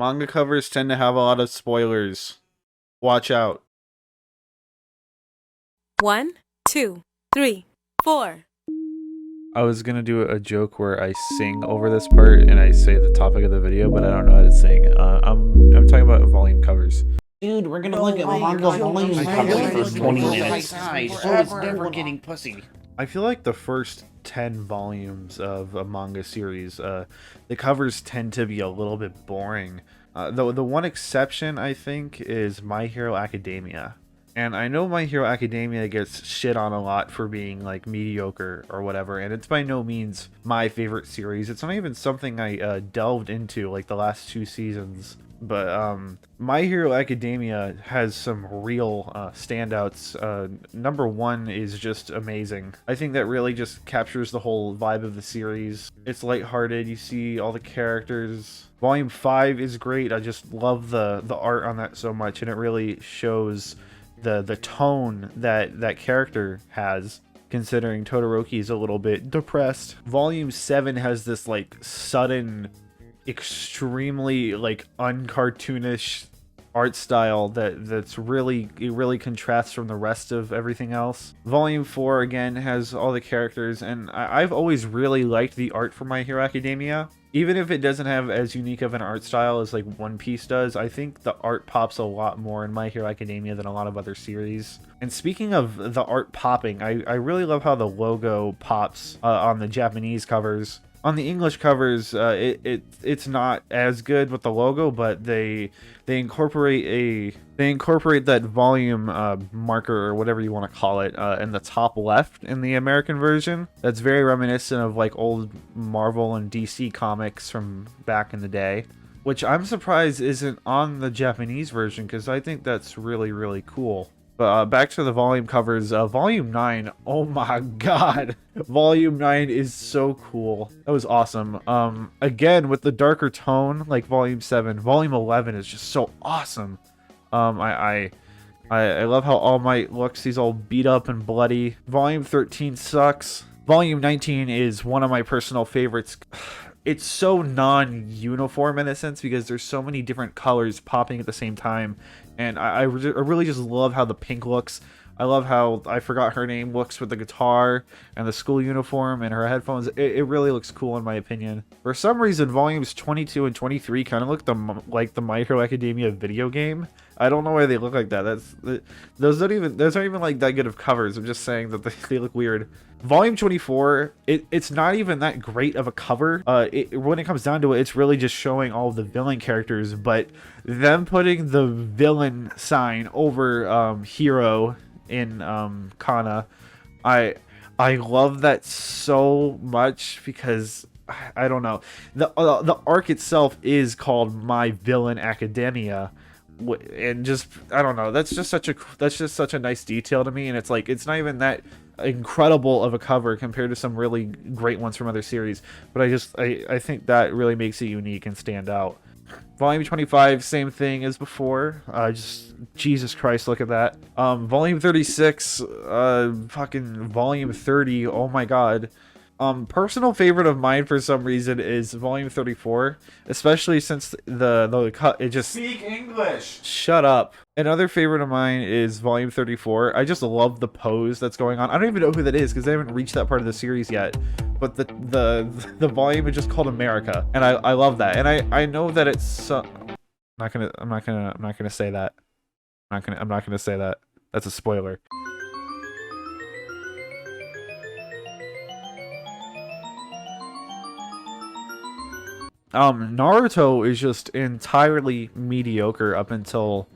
Manga covers tend to have a lot of spoilers. Watch out. 1, 2, 3, 4. I was gonna do a joke where I sing over this part and I say the topic of the video, but I don't know how to sing. I'm talking about volume covers. Dude, we're gonna look at manga volume covers for 20 minutes. So it's never getting pussy. I feel like the first 10 volumes of a manga series, the covers tend to be a little bit boring. The one exception, I think, is My Hero Academia. And I know My Hero Academia gets shit on a lot for being like mediocre or whatever, and it's by no means my favorite series. It's not even something I delved into like the last 2 seasons. But My Hero Academia has some real standouts. Number 1 is just amazing. I think that really just captures the whole vibe of the series. It's lighthearted, you see all the characters. Volume 5 is great. I just love the art on that so much, and it really shows the tone that character has, considering Todoroki is a little bit depressed. Volume 7 has this like sudden, extremely like uncartoonish art style that's really, it really contrasts from the rest of everything else. Volume 4 again has all the characters, and I've always really liked the art for My Hero Academia. Even if it doesn't have as unique of an art style as like One Piece does, I think the art pops a lot more in My Hero Academia than a lot of other series. And speaking of the art popping, I really love how the logo pops on the Japanese covers. On the English covers, it's not as good with the logo, but they incorporate that volume marker or whatever you want to call it in the top left in the American version. That's very reminiscent of like old Marvel and DC comics from back in the day, which I'm surprised isn't on the Japanese version because I think that's really, really cool. But back to the volume covers, Volume 9, oh my god, Volume 9 is so cool. That was awesome. Again, with the darker tone, like Volume 7, Volume 11 is just so awesome. I love how All Might looks. He's all beat up and bloody. Volume 13 sucks. Volume 19 is one of my personal favorites. It's so non-uniform in a sense because there's so many different colors popping at the same time, and I really just love how the pink looks. I love how, I forgot her name, looks with the guitar and the school uniform and her headphones. It really looks cool in my opinion. For some reason, volumes 22 and 23 kind of look like the My Hero Academia video game. I don't know why they look like that. Those aren't even like that good of covers. I'm just saying that they look weird. Volume 24, it's not even that great of a cover. When it comes down to it, it's really just showing all of the villain characters, but them putting the villain sign over Hero in Kana, I love that so much because I don't know, the arc itself is called My Villain Academia, and just I don't know, that's just such a nice detail to me, and it's like it's not even that incredible of a cover compared to some really great ones from other series, but I think that really makes it unique and stand out. Volume 25, same thing as before. Just Jesus Christ, look at that. Volume 36, fucking Volume 30. Oh my god. Personal favorite of mine for some reason is Volume 34, especially since the cut, it just... Speak English! Shut up. Another favorite of mine is Volume 34. I just love the pose that's going on. I don't even know who that is because I haven't reached that part of the series yet. But the volume is just called America, and I love that. And I know that it's I'm not gonna say that. I'm not gonna say that. That's a spoiler. Naruto is just entirely mediocre up until,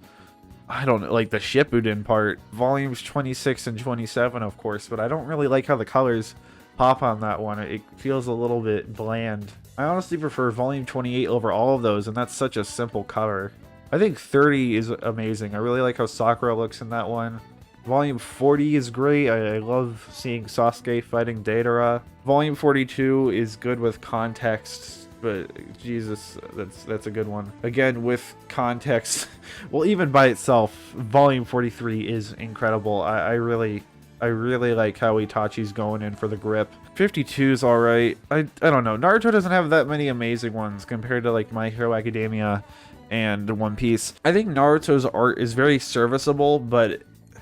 I don't know, like the Shippuden part. Volumes 26 and 27, of course, but I don't really like how the colors pop on that one. It feels a little bit bland. I honestly prefer Volume 28 over all of those, and that's such a simple cover. I think 30 is amazing. I really like how Sakura looks in that one. Volume 40 is great. I love seeing Sasuke fighting Deidara. Volume 42 is good with context, but Jesus, that's a good one. Again, with context, well, even by itself, Volume 43 is incredible. I really like how Itachi's going in for the grip. 52 is alright. I don't know. Naruto doesn't have that many amazing ones compared to like My Hero Academia and One Piece. I think Naruto's art is very serviceable, but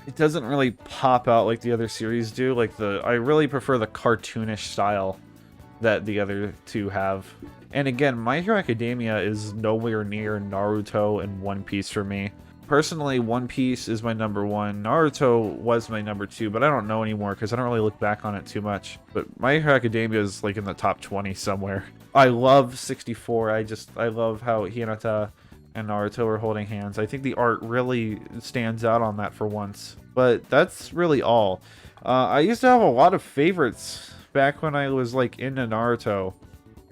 it doesn't really pop out like the other series do. Like I really prefer the cartoonish style that the other two have. And again, My Hero Academia is nowhere near Naruto and One Piece for me. Personally, One Piece is my number 1. Naruto was my number 2, but I don't know anymore because I don't really look back on it too much. But My Hero Academia is like in the top 20 somewhere. I love 64. I love how Hinata and Naruto are holding hands. I think the art really stands out on that for once. But that's really all. I used to have a lot of favorites back when I was like into Naruto.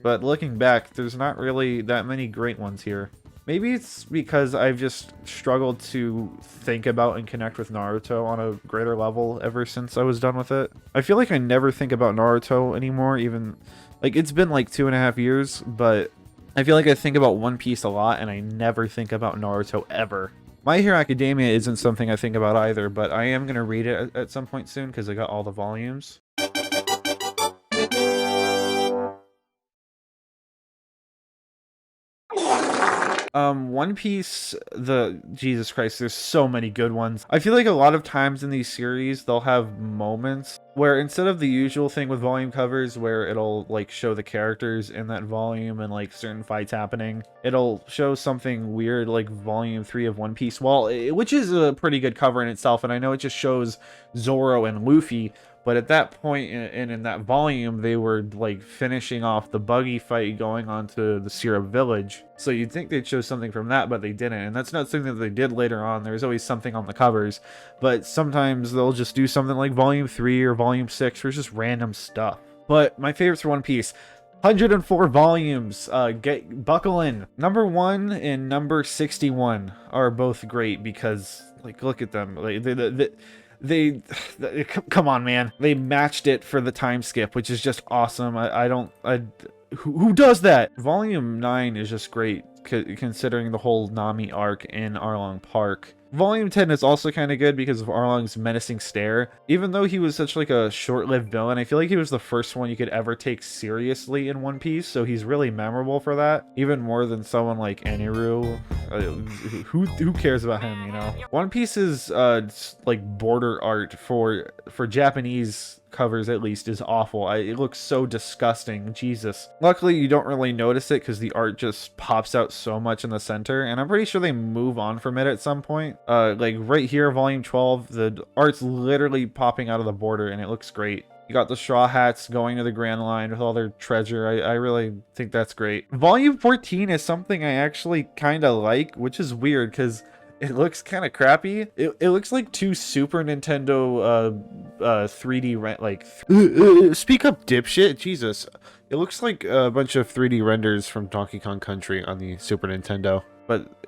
But looking back, there's not really that many great ones here. Maybe it's because I've just struggled to think about and connect with Naruto on a greater level ever since I was done with it. I feel like I never think about Naruto anymore, even like it's been like 2.5 years, but I feel like I think about One Piece a lot and I never think about Naruto ever. My Hero Academia isn't something I think about either, but I am going to read it at some point soon because I got all the volumes. One Piece, Jesus Christ, there's so many good ones. I feel like a lot of times in these series, they'll have moments where instead of the usual thing with volume covers where it'll like show the characters in that volume and like certain fights happening, it'll show something weird like volume 3 of One Piece, which is a pretty good cover in itself, and I know it just shows Zoro and Luffy. But at that point in that volume, they were like finishing off the buggy fight going on to the Syrup Village. So you'd think they'd show something from that, but they didn't. And that's not something that they did later on. There's always something on the covers. But sometimes they'll just do something like volume 3 or volume 6 where it's just random stuff. But my favorites for One Piece, 104 volumes. Buckle in. Number 1 and number 61 are both great because, like, look at them. Like, they come on, man, they matched it for the time skip, which is just awesome. Who does that? Volume 9 is just great considering the whole Nami arc in Arlong Park. Volume 10 is also kind of good because of Arlong's menacing stare. Even though he was such like a short-lived villain, I feel like he was the first one you could ever take seriously in One Piece, so he's really memorable for that. Even more than someone like Eniru. Who cares about him, you know? One Piece's like border art for Japanese covers at least is awful. It looks so disgusting. Jesus. Luckily you don't really notice it because the art just pops out so much in the center, and I'm pretty sure they move on from it at some point. Like right here, volume 12, the art's literally popping out of the border and it looks great. You got the Straw Hats going to the Grand Line with all their treasure. I really think that's great. Volume 14 is something I actually kind of like, which is weird because it looks kind of crappy. It looks like 2 Super Nintendo 3D like speak up, dipshit. Jesus. It looks like a bunch of 3D renders from Donkey Kong Country on the Super Nintendo. But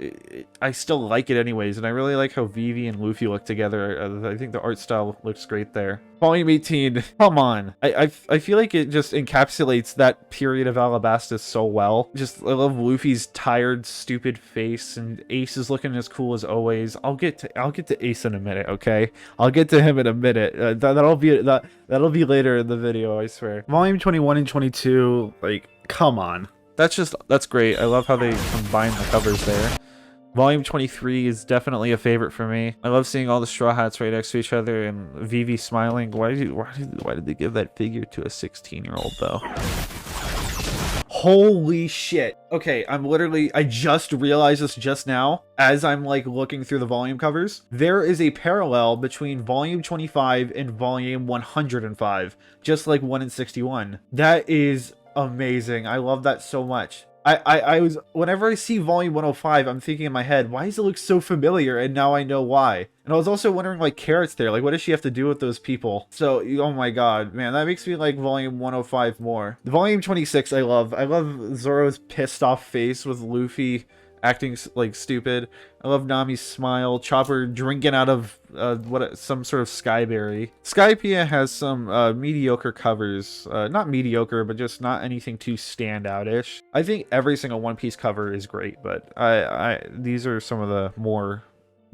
I still like it anyways, and I really like how Vivi and Luffy look together. I think the art style looks great there. Volume 18, come on. I feel like it just encapsulates that period of Alabastus so well. Just, I love Luffy's tired, stupid face, and Ace is looking as cool as always. I'll get to Ace in a minute, okay? I'll get to him in a minute. That'll be later in the video, I swear. Volume 21 and 22, like, come on. That's great. I love how they combine the covers there. Volume 23 is definitely a favorite for me. I love seeing all the Straw Hats right next to each other and Vivi smiling. Why did they give that figure to a 16-year-old though? Holy shit. Okay, I just realized this just now as I'm like looking through the volume covers. There is a parallel between volume 25 and volume 105, just like 1 and 61. That is amazing. I love that so much. Whenever I see volume 105, I'm thinking in my head, why does it look so familiar? And now I know why. And I was also wondering, like, Carrot's there, like, what does she have to do with those people? So, oh my god, man, that makes me like volume 105 more. Volume 26 I love Zoro's pissed off face with Luffy acting like stupid. I love Nami's smile. Chopper drinking out of some sort of skyberry. Skypiea has some mediocre covers. Not mediocre, but just not anything too standout-ish. I think every single One Piece cover is great, but these are some of the more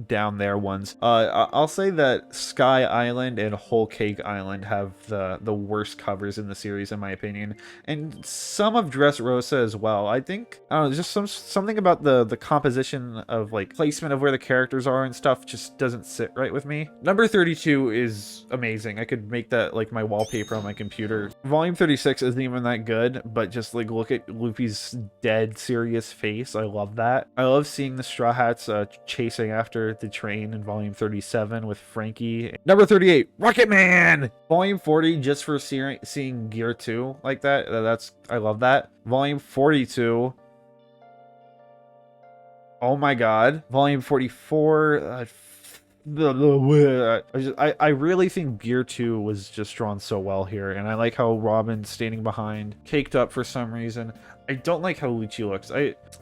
down there ones. I'll say that Sky Island and Whole Cake Island have the worst covers in the series, in my opinion, and some of Dressrosa as well. I think, I don't know, just something about the composition of like placement of where the characters are and stuff just doesn't sit right with me. Number 32 is amazing. I could make that like my wallpaper on my computer. Volume 36 isn't even that good, but just like look at Luffy's dead serious face. I love that. I love seeing the Straw Hats chasing after the train in volume 37 with Frankie. Number 38, Rocket Man! Volume 40, just for seeing Gear 2 like that. I love that. Volume 42. Oh my god. Volume 44. I really think Gear 2 was just drawn so well here, and I like how Robin's standing behind, caked up for some reason. I don't like how Lucci looks.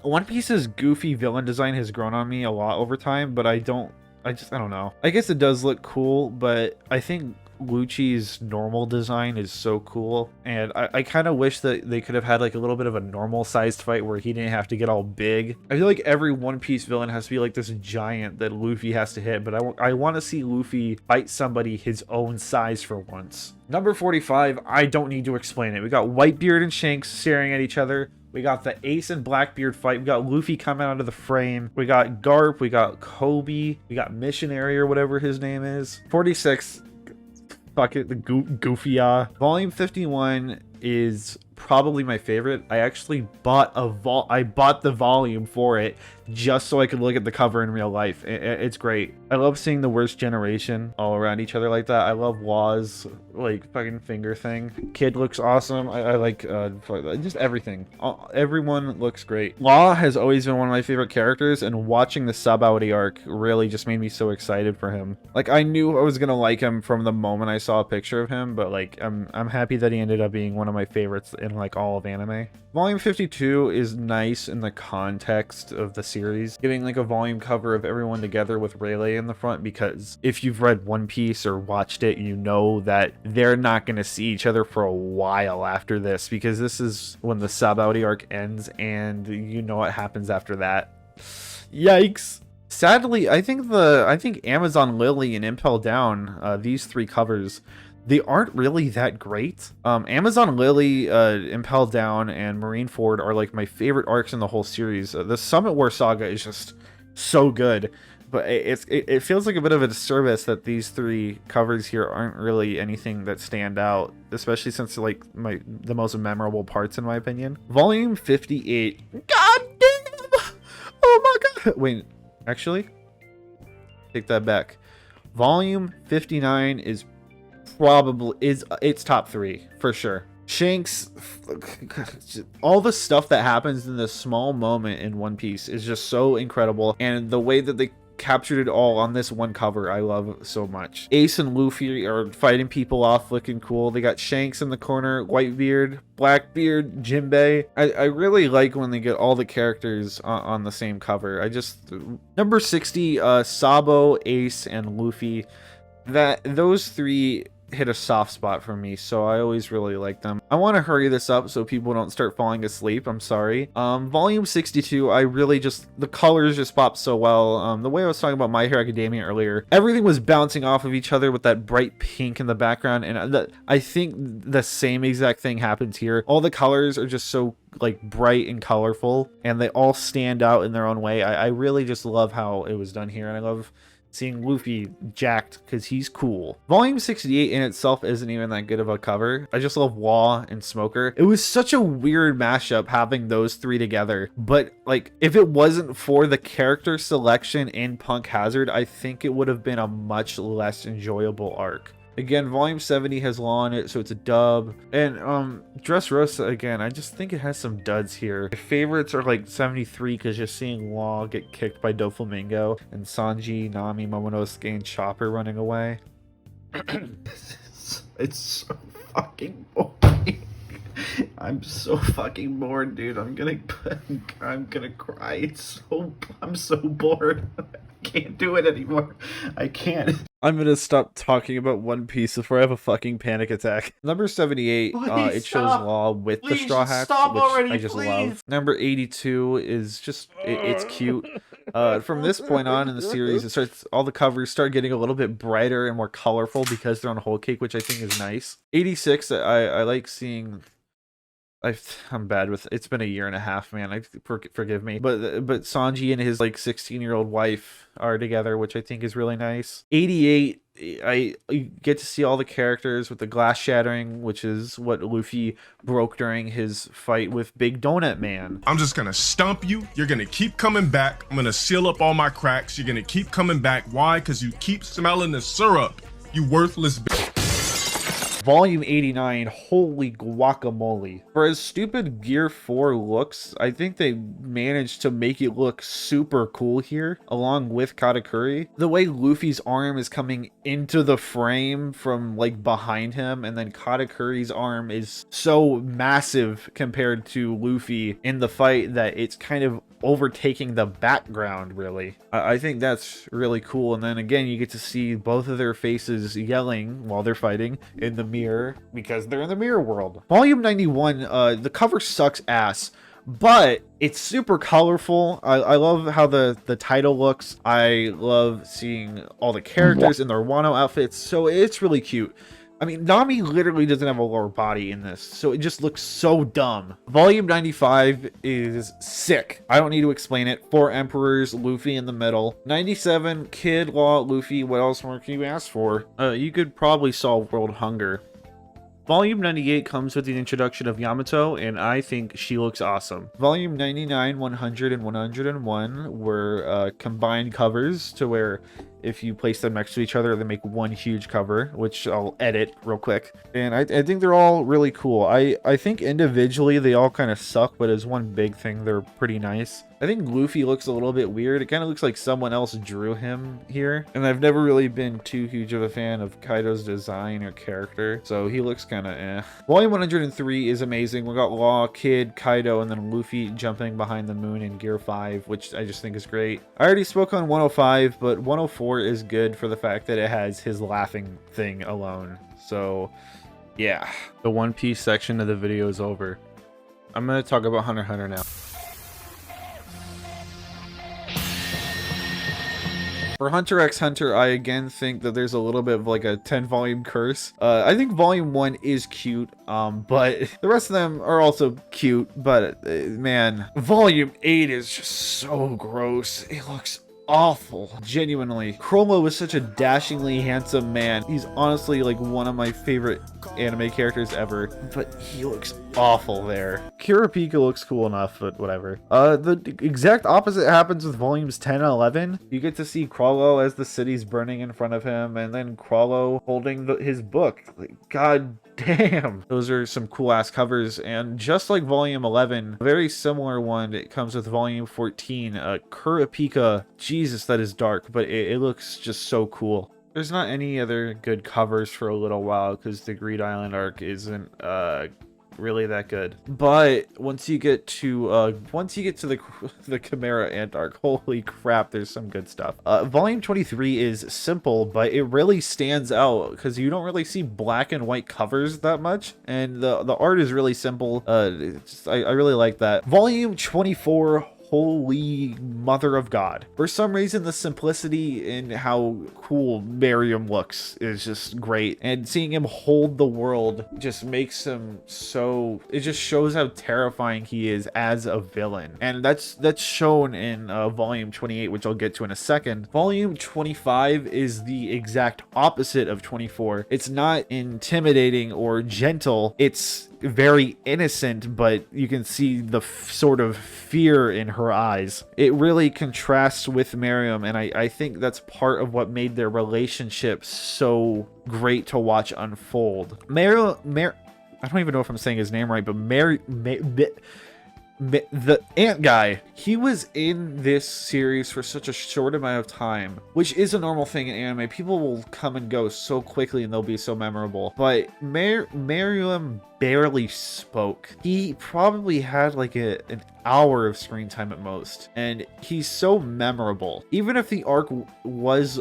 One Piece's goofy villain design has grown on me a lot over time, but I don't know. I guess it does look cool, but I think Lucci's normal design is so cool, and I kind of wish that they could have had like a little bit of a normal sized fight where he didn't have to get all big. I feel like every One Piece villain has to be like this giant that Luffy has to hit, but I want to see Luffy fight somebody his own size for once. Number 45, I don't need to explain it. We got Whitebeard and Shanks staring at each other. We got the Ace and Blackbeard fight. We got Luffy coming out of the frame. We got Garp. We got Kobe. We got Missionary or whatever his name is. 46. Fuck it, the Goofy. Volume 51 is probably my favorite. I actually bought the volume for it just so I could look at the cover in real life. It's great. I love seeing the worst generation all around each other like that. I love Law's like fucking finger thing. Kid looks awesome. I like just everything. Everyone looks great. Law has always been one of my favorite characters, and watching the Sabaody arc really just made me so excited for him. Like, I knew I was gonna like him from the moment I saw a picture of him, but like I'm happy that he ended up being one of my favorites in like all of anime. Volume 52 is nice in the context of the series, giving like a volume cover of everyone together with Rayleigh in the front, because if you've read One Piece or watched it, you know that they're not going to see each other for a while after this, because this is when the Sabaody arc ends, and you know what happens after that. Yikes. Sadly, I think Amazon Lily and Impel Down, these three covers, they aren't really that great. Amazon Lily, Impel Down, and Marineford are like my favorite arcs in the whole series. The Summit War Saga is just so good, but it feels like a bit of a disservice that these three covers here aren't really anything that stand out, especially since like the most memorable parts in my opinion. Volume 58. God damn! Oh my god! Wait, actually, take that back. Volume 59 is it's top 3 for sure. Shanks, all the stuff that happens in this small moment in One Piece is just so incredible, and the way that they captured it all on this one cover I love so much. Ace and Luffy are fighting people off looking cool. They got Shanks in the corner, Whitebeard, Blackbeard, Jinbei. I really like when they get all the characters on the same cover. Number 60, Sabo, Ace, and Luffy. Those three hit a soft spot for me, so I always really like them. I want to hurry this up so people don't start falling asleep. I'm sorry. Volume 62, the colors just pop so well. The way I was talking about My Hero Academia earlier, everything was bouncing off of each other with that bright pink in the background, and I think the same exact thing happens here. All the colors are just so like bright and colorful, and they all stand out in their own way. I really just love how it was done here, and I love seeing Luffy jacked because he's cool. Volume 68 in itself isn't even that good of a cover. I just love Law and Smoker. It was such a weird mashup having those three together, but like if it wasn't for the character selection in Punk Hazard, I think it would have been a much less enjoyable arc. Again, Volume 70 has Law in it, so it's a dub. And Dressrosa, again, I just think it has some duds here. My favorites are like 73, because just seeing Law get kicked by Doflamingo, and Sanji, Nami, Momonosuke, and Chopper running away. It's so fucking boring. I'm so fucking bored, dude. I'm gonna cry. I'm so bored. I can't do it anymore. I can't. I'm gonna stop talking about One Piece before I have a fucking panic attack. Number 78, it shows Law with the Straw Hats, which I just love. Number 82 is just, it's cute. From this point on in the series, all the covers start getting a little bit brighter and more colorful because they're on whole cake, which I think is nice. 86, I like seeing. I'm bad with it's been a year and a half, man. Forgive me, but Sanji and his like 16-year-old wife are together, which I think is really nice. 88, I get to see all the characters with the glass shattering, which is what Luffy broke during his fight with Big Donut Man. I'm just gonna stomp you. You're gonna keep coming back. I'm gonna seal up all my cracks. You're gonna keep coming back. Why? Because you keep smelling the syrup. You worthless bitch. Volume 89, holy guacamole. For as stupid Gear 4 looks, I think they managed to make it look super cool here, along with Katakuri. The way Luffy's arm is coming into the frame from like behind him, and then Katakuri's arm is so massive compared to Luffy in the fight that it's kind of overtaking the background, really. I think that's really cool. And then again, you get to see both of their faces yelling while they're fighting in the mirror because they're in the mirror world. Volume 91, the cover sucks ass, but it's super colorful. I love how the title looks. I love seeing all the characters in their Wano outfits, so it's really cute. I mean, Nami literally doesn't have a lower body in this, so it just looks so dumb. Volume 95 is sick. I don't need to explain it. 4 Emperors, Luffy in the middle. 97, Kid, Law, Luffy. What else more can you ask for? You could probably solve world hunger. Volume 98 comes with the introduction of Yamato, and I think she looks awesome. Volume 99, 100, and 101 were combined covers to where if you place them next to each other, they make one huge cover, which I'll edit real quick. And I think they're all really cool. I think individually they all kind of suck, but as one big thing, they're pretty nice. I think Luffy looks a little bit weird. It kind of looks like someone else drew him here. And I've never really been too huge of a fan of Kaido's design or character, so he looks kind of eh. Volume 103 is amazing. We got Law, Kid, Kaido, and then Luffy jumping behind the moon in Gear 5, which I just think is great. I already spoke on 105, but 104 is good for the fact that it has his laughing thing alone. So yeah, the One Piece section of the video is over. I'm going to talk about Hunter x Hunter now. For Hunter x Hunter, I again think that there's a little bit of like a 10-volume curse. I think Volume 1 is cute, but the rest of them are also cute, but man, Volume 8 is just so gross. It looks awful, genuinely. Chroma was such a dashingly handsome man. He's honestly like one of my favorite anime characters ever, but he looks awful there. Kurapika looks cool enough, but whatever. The exact opposite happens with volumes 10 and 11. You get to see Crawlo as the city's burning in front of him, and then Crawlo holding his book. Like, god damn, those are some cool ass covers. And just like volume 11, a very similar one, it comes with volume 14. Kurapika, Jesus, that is dark, but it looks just so cool. There's not any other good covers for a little while because the Greed Island arc isn't really that good. But once you get to the Chimera Ant arc, holy crap, there's some good stuff. Volume 23 is simple, but it really stands out because you don't really see black and white covers that much, and the art is really simple. I really like that. Volume 24, holy mother of God. For some reason, the simplicity in how cool Miriam looks is just great. And seeing him hold the world just makes him so... It just shows how terrifying he is as a villain. And that's shown in Volume 28, which I'll get to in a second. Volume 25 is the exact opposite of 24. It's not intimidating or gentle. It's very innocent, but you can see the sort of fear in her eyes. It really contrasts with Miriam, and I think that's part of what made their relationship so great to watch unfold. I don't even know if I'm saying his name right, but the ant guy, he was in this series for such a short amount of time, which is a normal thing in anime. People will come and go so quickly and they'll be so memorable, but Miriam barely spoke. He probably had like an hour of screen time at most, and he's so memorable. Even if the arc was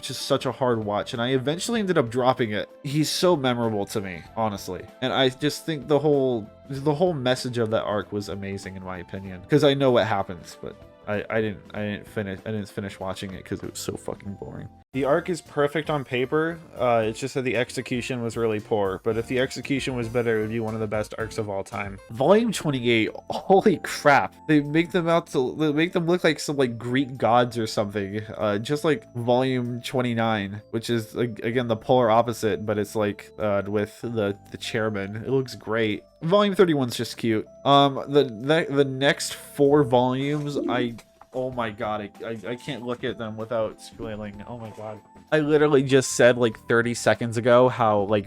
just such a hard watch, and I eventually ended up dropping it, he's so memorable to me, honestly. And I just think the whole message of that arc was amazing in my opinion, because I know what happens, but I didn't finish watching it because it was so fucking boring. The arc is perfect on paper. It's just that the execution was really poor. But if the execution was better, it would be one of the best arcs of all time. Volume 28. Holy crap! They make them look like some like Greek gods or something. Just like Volume 29, which is again the polar opposite, but it's like with the chairman. It looks great. Volume 31 is just cute. The next 4 volumes, oh my god, I can't look at them without spoiling. Oh my god. I literally just said like 30 seconds ago how like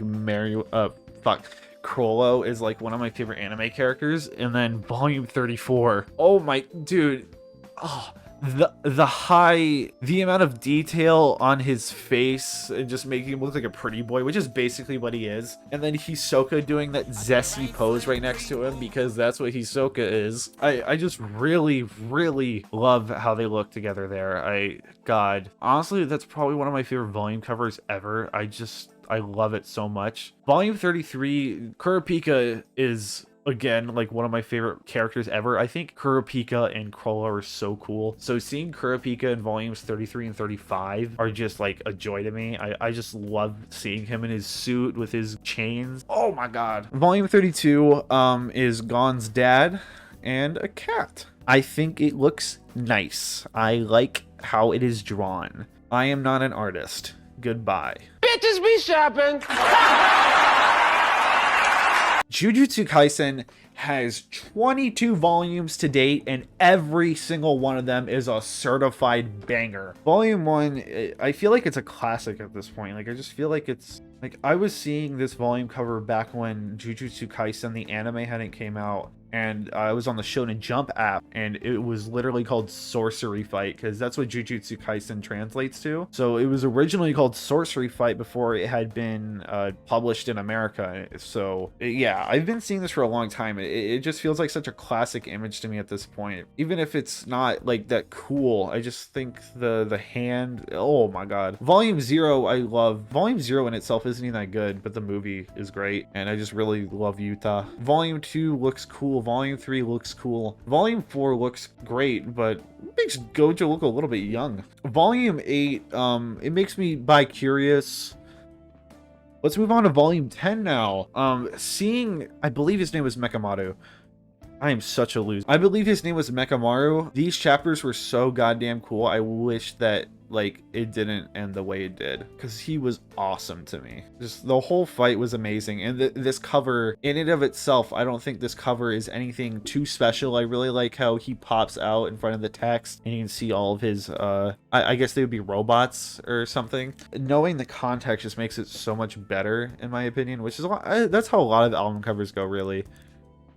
Crollo is like one of my favorite anime characters, and then volume 34. Oh my dude. Oh, the amount of detail on his face and just making him look like a pretty boy, which is basically what he is. And then Hisoka doing that zesty pose right next to him because that's what Hisoka is. I just really love how they look together there. God, honestly, that's probably one of my favorite volume covers ever. I love it so much. Volume 33, Kurapika is again like one of my favorite characters ever. I think Kurapika and Crollo are so cool. So seeing Kurapika in volumes 33 and 35 are just like a joy to me. I just love seeing him in his suit with his chains. Oh my god. Volume 32 is Gon's dad and a cat. I think it looks nice. I like how it is drawn. I am not an artist. Goodbye. Bitches be shopping. JuJutsu Kaisen has 22 volumes to date, and every single one of them is a certified banger. Volume 1, I feel like it's a classic at this point. Like, I just feel like it's... Like, I was seeing this volume cover back when JuJutsu Kaisen, the anime, hadn't came out. And I was on the Shonen Jump app, and it was literally called Sorcery Fight, because that's what Jujutsu Kaisen translates to. So it was originally called Sorcery Fight before it had been published in America. So yeah, I've been seeing this for a long time. It just feels like such a classic image to me at this point. Even if it's not like that cool, I just think the hand, oh my god. Volume 0 I love. Volume 0 in itself isn't even that good, but the movie is great, and I just really love Yuta. Volume 2 looks cool. Volume 3 looks cool. Volume 4 looks great, but makes Gojo look a little bit young. Volume 8, it makes me bi-curious. Let's move on to Volume 10 now. Seeing, I believe his name was Mekamaru. I am such a loser. I believe his name was Mekamaru. These chapters were so goddamn cool. I wish that like it didn't end the way it did, because he was awesome to me. Just the whole fight was amazing, and this cover in and of itself, I don't think this cover is anything too special. I really like how he pops out in front of the text and you can see all of his I guess they would be robots or something. Knowing the context just makes it so much better in my opinion, which is that's how a lot of album covers go, really.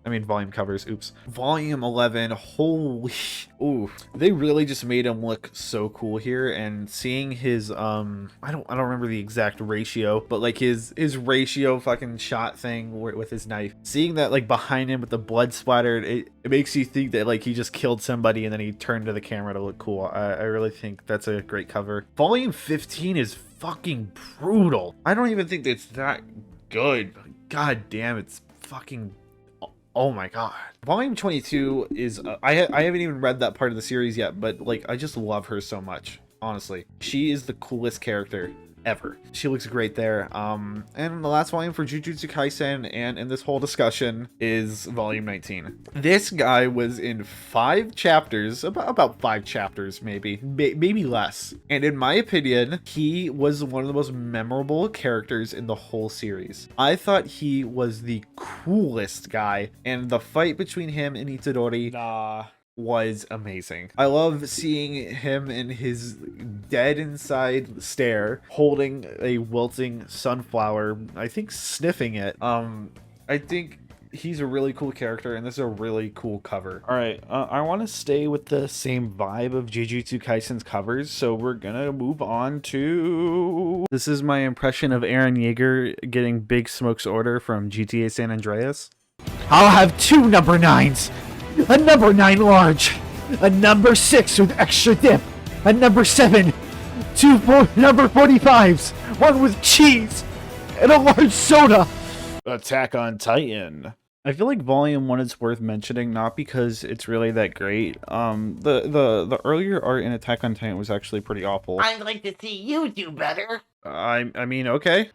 I mean, volume covers, oops. Volume 11, holy, ooh. They really just made him look so cool here, and seeing his, I don't remember the exact ratio, but like his ratio fucking shot thing with his knife. Seeing that like behind him with the blood splattered, it makes you think that like he just killed somebody and then he turned to the camera to look cool. I really think that's a great cover. Volume 15 is fucking brutal. I don't even think it's that good, but god damn, it's fucking... Oh my god. Volume 22 is I haven't even read that part of the series yet, but like I just love her so much, honestly. She is the coolest character ever. She looks great there. And the last volume for JuJutsu Kaisen and in this whole discussion is volume 19. This guy was in 5 chapters, about 5 chapters maybe less. And in my opinion, he was one of the most memorable characters in the whole series. I thought he was the coolest guy, and the fight between him and Itadori was amazing. I love seeing him in his dead inside stare, holding a wilting sunflower, I think sniffing it. I think he's a really cool character, and this is a really cool cover. All right, I want to stay with the same vibe of JuJutsu Kaisen's covers, so we're gonna move on to... This is my impression of Eren Yeager getting Big Smoke's order from GTA San Andreas. I'll have 2 number 9s. A number 9 large, a number 6 with extra dip, a number 7, 2 number 45s, 1 with cheese, and a large soda. Attack on Titan. I feel like Volume 1 is worth mentioning, not because it's really that great. The earlier art in Attack on Titan was actually pretty awful. I'd like to see you do better. I mean, okay.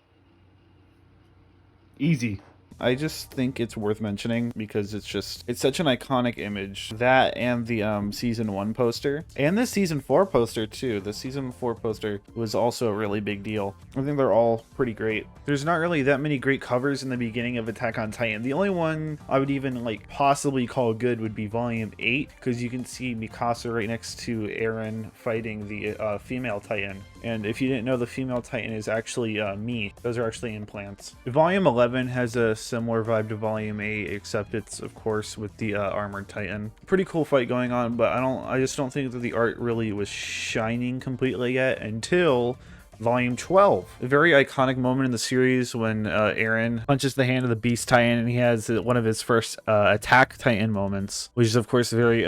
Easy. I just think it's worth mentioning because it's such an iconic image. That and the season 1 poster and the season 4 poster too. The season 4 poster was also a really big deal. I think they're all pretty great. There's not really that many great covers in the beginning of Attack on Titan. The only one I would even like possibly call good would be Volume 8, because you can see Mikasa right next to Eren fighting the female Titan. And if you didn't know, the female Titan is actually me. Those are actually implants. Volume 11 has a similar vibe to Volume 8, except it's of course with the armored Titan. Pretty cool fight going on, but I just don't think that the art really was shining completely yet until Volume 12. A very iconic moment in the series when Eren punches the hand of the Beast Titan, and he has one of his first Attack Titan moments, which is of course a very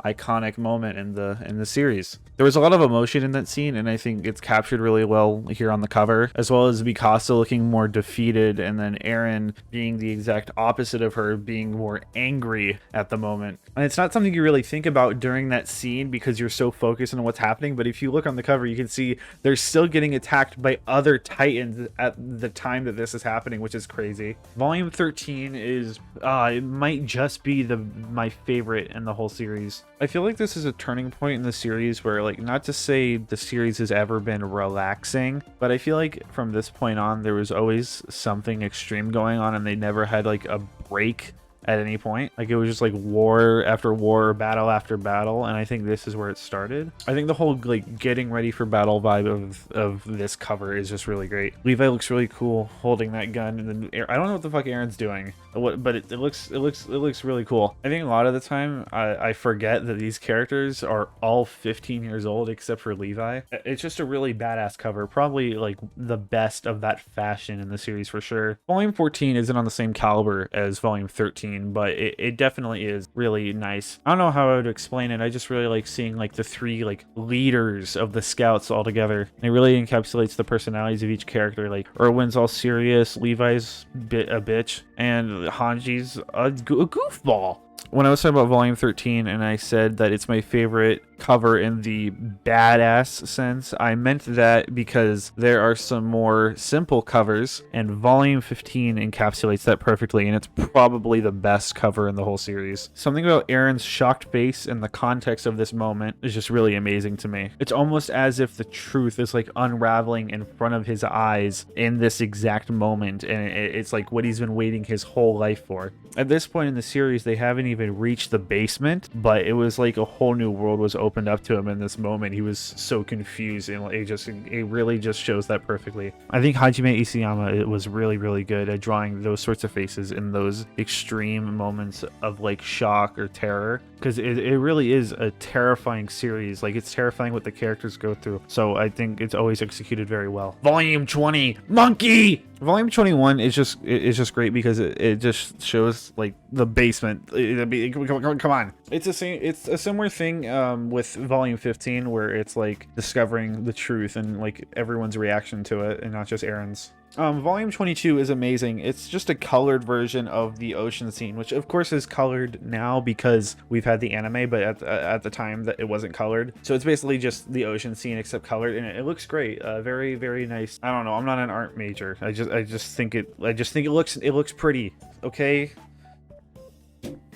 iconic moment in the series. There was a lot of emotion in that scene, and I think it's captured really well here on the cover, as well as Mikasa looking more defeated, and then Eren being the exact opposite of her, being more angry at the moment. And it's not something you really think about during that scene because you're so focused on what's happening, but if you look on the cover, you can see they're still getting attacked by other Titans at the time that this is happening, which is crazy. Volume 13 is, it might just be my favorite in the whole series. I feel like this is a turning point in the series where, like, not to say the series has ever been relaxing, but I feel like from this point on, there was always something extreme going on, and they never had like a break at any point. Like, it was just like war after war, battle after battle, and I think this is where it started. I think the whole like getting ready for battle vibe of this cover is just really great. Levi looks really cool holding that gun, and then I don't know what the fuck Eren's doing, but it looks really cool. I think a lot of the time I forget that these characters are all 15 years old except for Levi. It's just a really badass cover, probably like the best of that fashion in the series for sure. Volume 14 isn't on the same caliber as Volume 13, but it definitely is really nice. I don't know how I would explain it. I just really like seeing like the three like leaders of the scouts all together. It really encapsulates the personalities of each character. Like, Erwin's all serious, Levi's a bitch, and Hanji's a goofball. When I was talking about Volume 13 and I said that it's my favorite cover in the badass sense, I meant that because there are some more simple covers, and Volume 15 encapsulates that perfectly, and it's probably the best cover in the whole series. Something about Eren's shocked face and the context of this moment is just really amazing to me. It's almost as if the truth is like unraveling in front of his eyes in this exact moment, and it's like what he's been waiting his whole life for. At this point in the series, they haven't even reached the basement, but it was like a whole new world was opened up to him in this moment. He was so confused, and it really just shows that perfectly. I think Hajime Isayama was really good at drawing those sorts of faces in those extreme moments of like shock or terror, because it really is a terrifying series. Like, it's terrifying what the characters go through, so I think it's always executed very well. Volume 20, monkey! Volume 21 is just great because it just shows like the basement. Come on, it's a similar thing with Volume 15, where it's like discovering the truth and like everyone's reaction to it, and not just Eren's. Volume 22 is amazing. It's just a colored version of the ocean scene, which of course is colored now because we've had the anime, but at the time that it wasn't colored. So it's basically just the ocean scene except colored, and it looks great. Very nice. I don't know. I'm not an art major. I just think it looks pretty. Okay.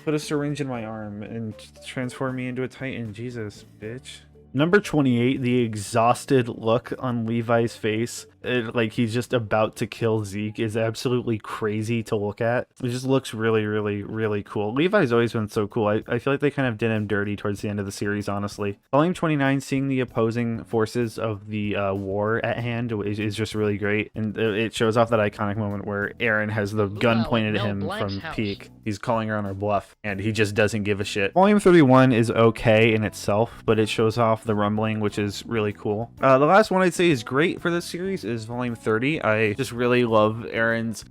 Put a syringe in my arm and transform me into a Titan. Jesus, bitch. Number 28, the exhausted look on Levi's face, like he's just about to kill Zeke, is absolutely crazy to look at. It just looks really cool. Levi's always been so cool. I feel like they kind of did him dirty towards the end of the series, honestly. Volume 29, seeing the opposing forces of the war at hand is just really great. And it shows off that iconic moment where Eren has the gun pointed at him from Peak. He's calling her on her bluff, and he just doesn't give a shit. Volume 31 is okay in itself, but it shows off off the rumbling, which is really cool. The last one I'd say is great for this series is volume 30. I just really love Aaron's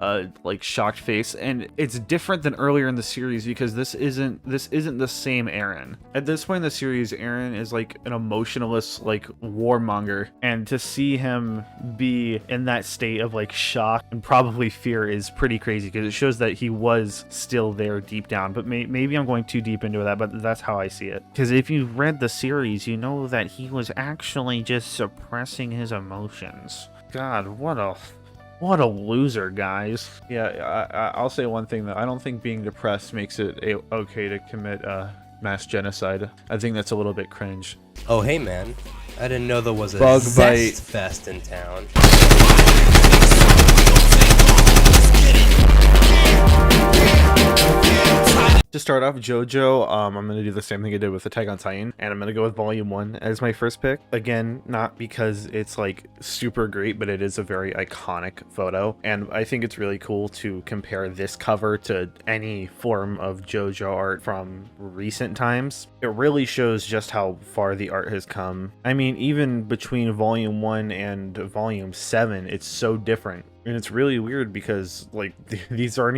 like shocked face, and it's different than earlier in the series because this isn't the same Aaron. At this point in the series, Aaron is like an emotionalist, like warmonger, and to see him be in that state of like shock and probably fear is pretty crazy because it shows that he was still there deep down. But maybe I'm going too deep into that, but that's how I see it. Because if you've read the series, you know that he was actually just suppressing his emotions. God, what a loser, guys. Yeah, I'll say one thing, though. I don't think being depressed makes it okay to commit mass genocide. I think that's a little bit cringe. Oh, hey, man. I didn't know there was a Bug Zest bite. Fest in town. To start off, JoJo, I'm going to do the same thing I did with Attack on Titan, and I'm going to go with Volume 1 as my first pick. Again, not because it's like super great, but it is a very iconic photo, and I think it's really cool to compare this cover to any form of JoJo art from recent times. It really shows just how far the art has come. I mean, even between Volume 1 and Volume 7, it's so different. And it's really weird because like these are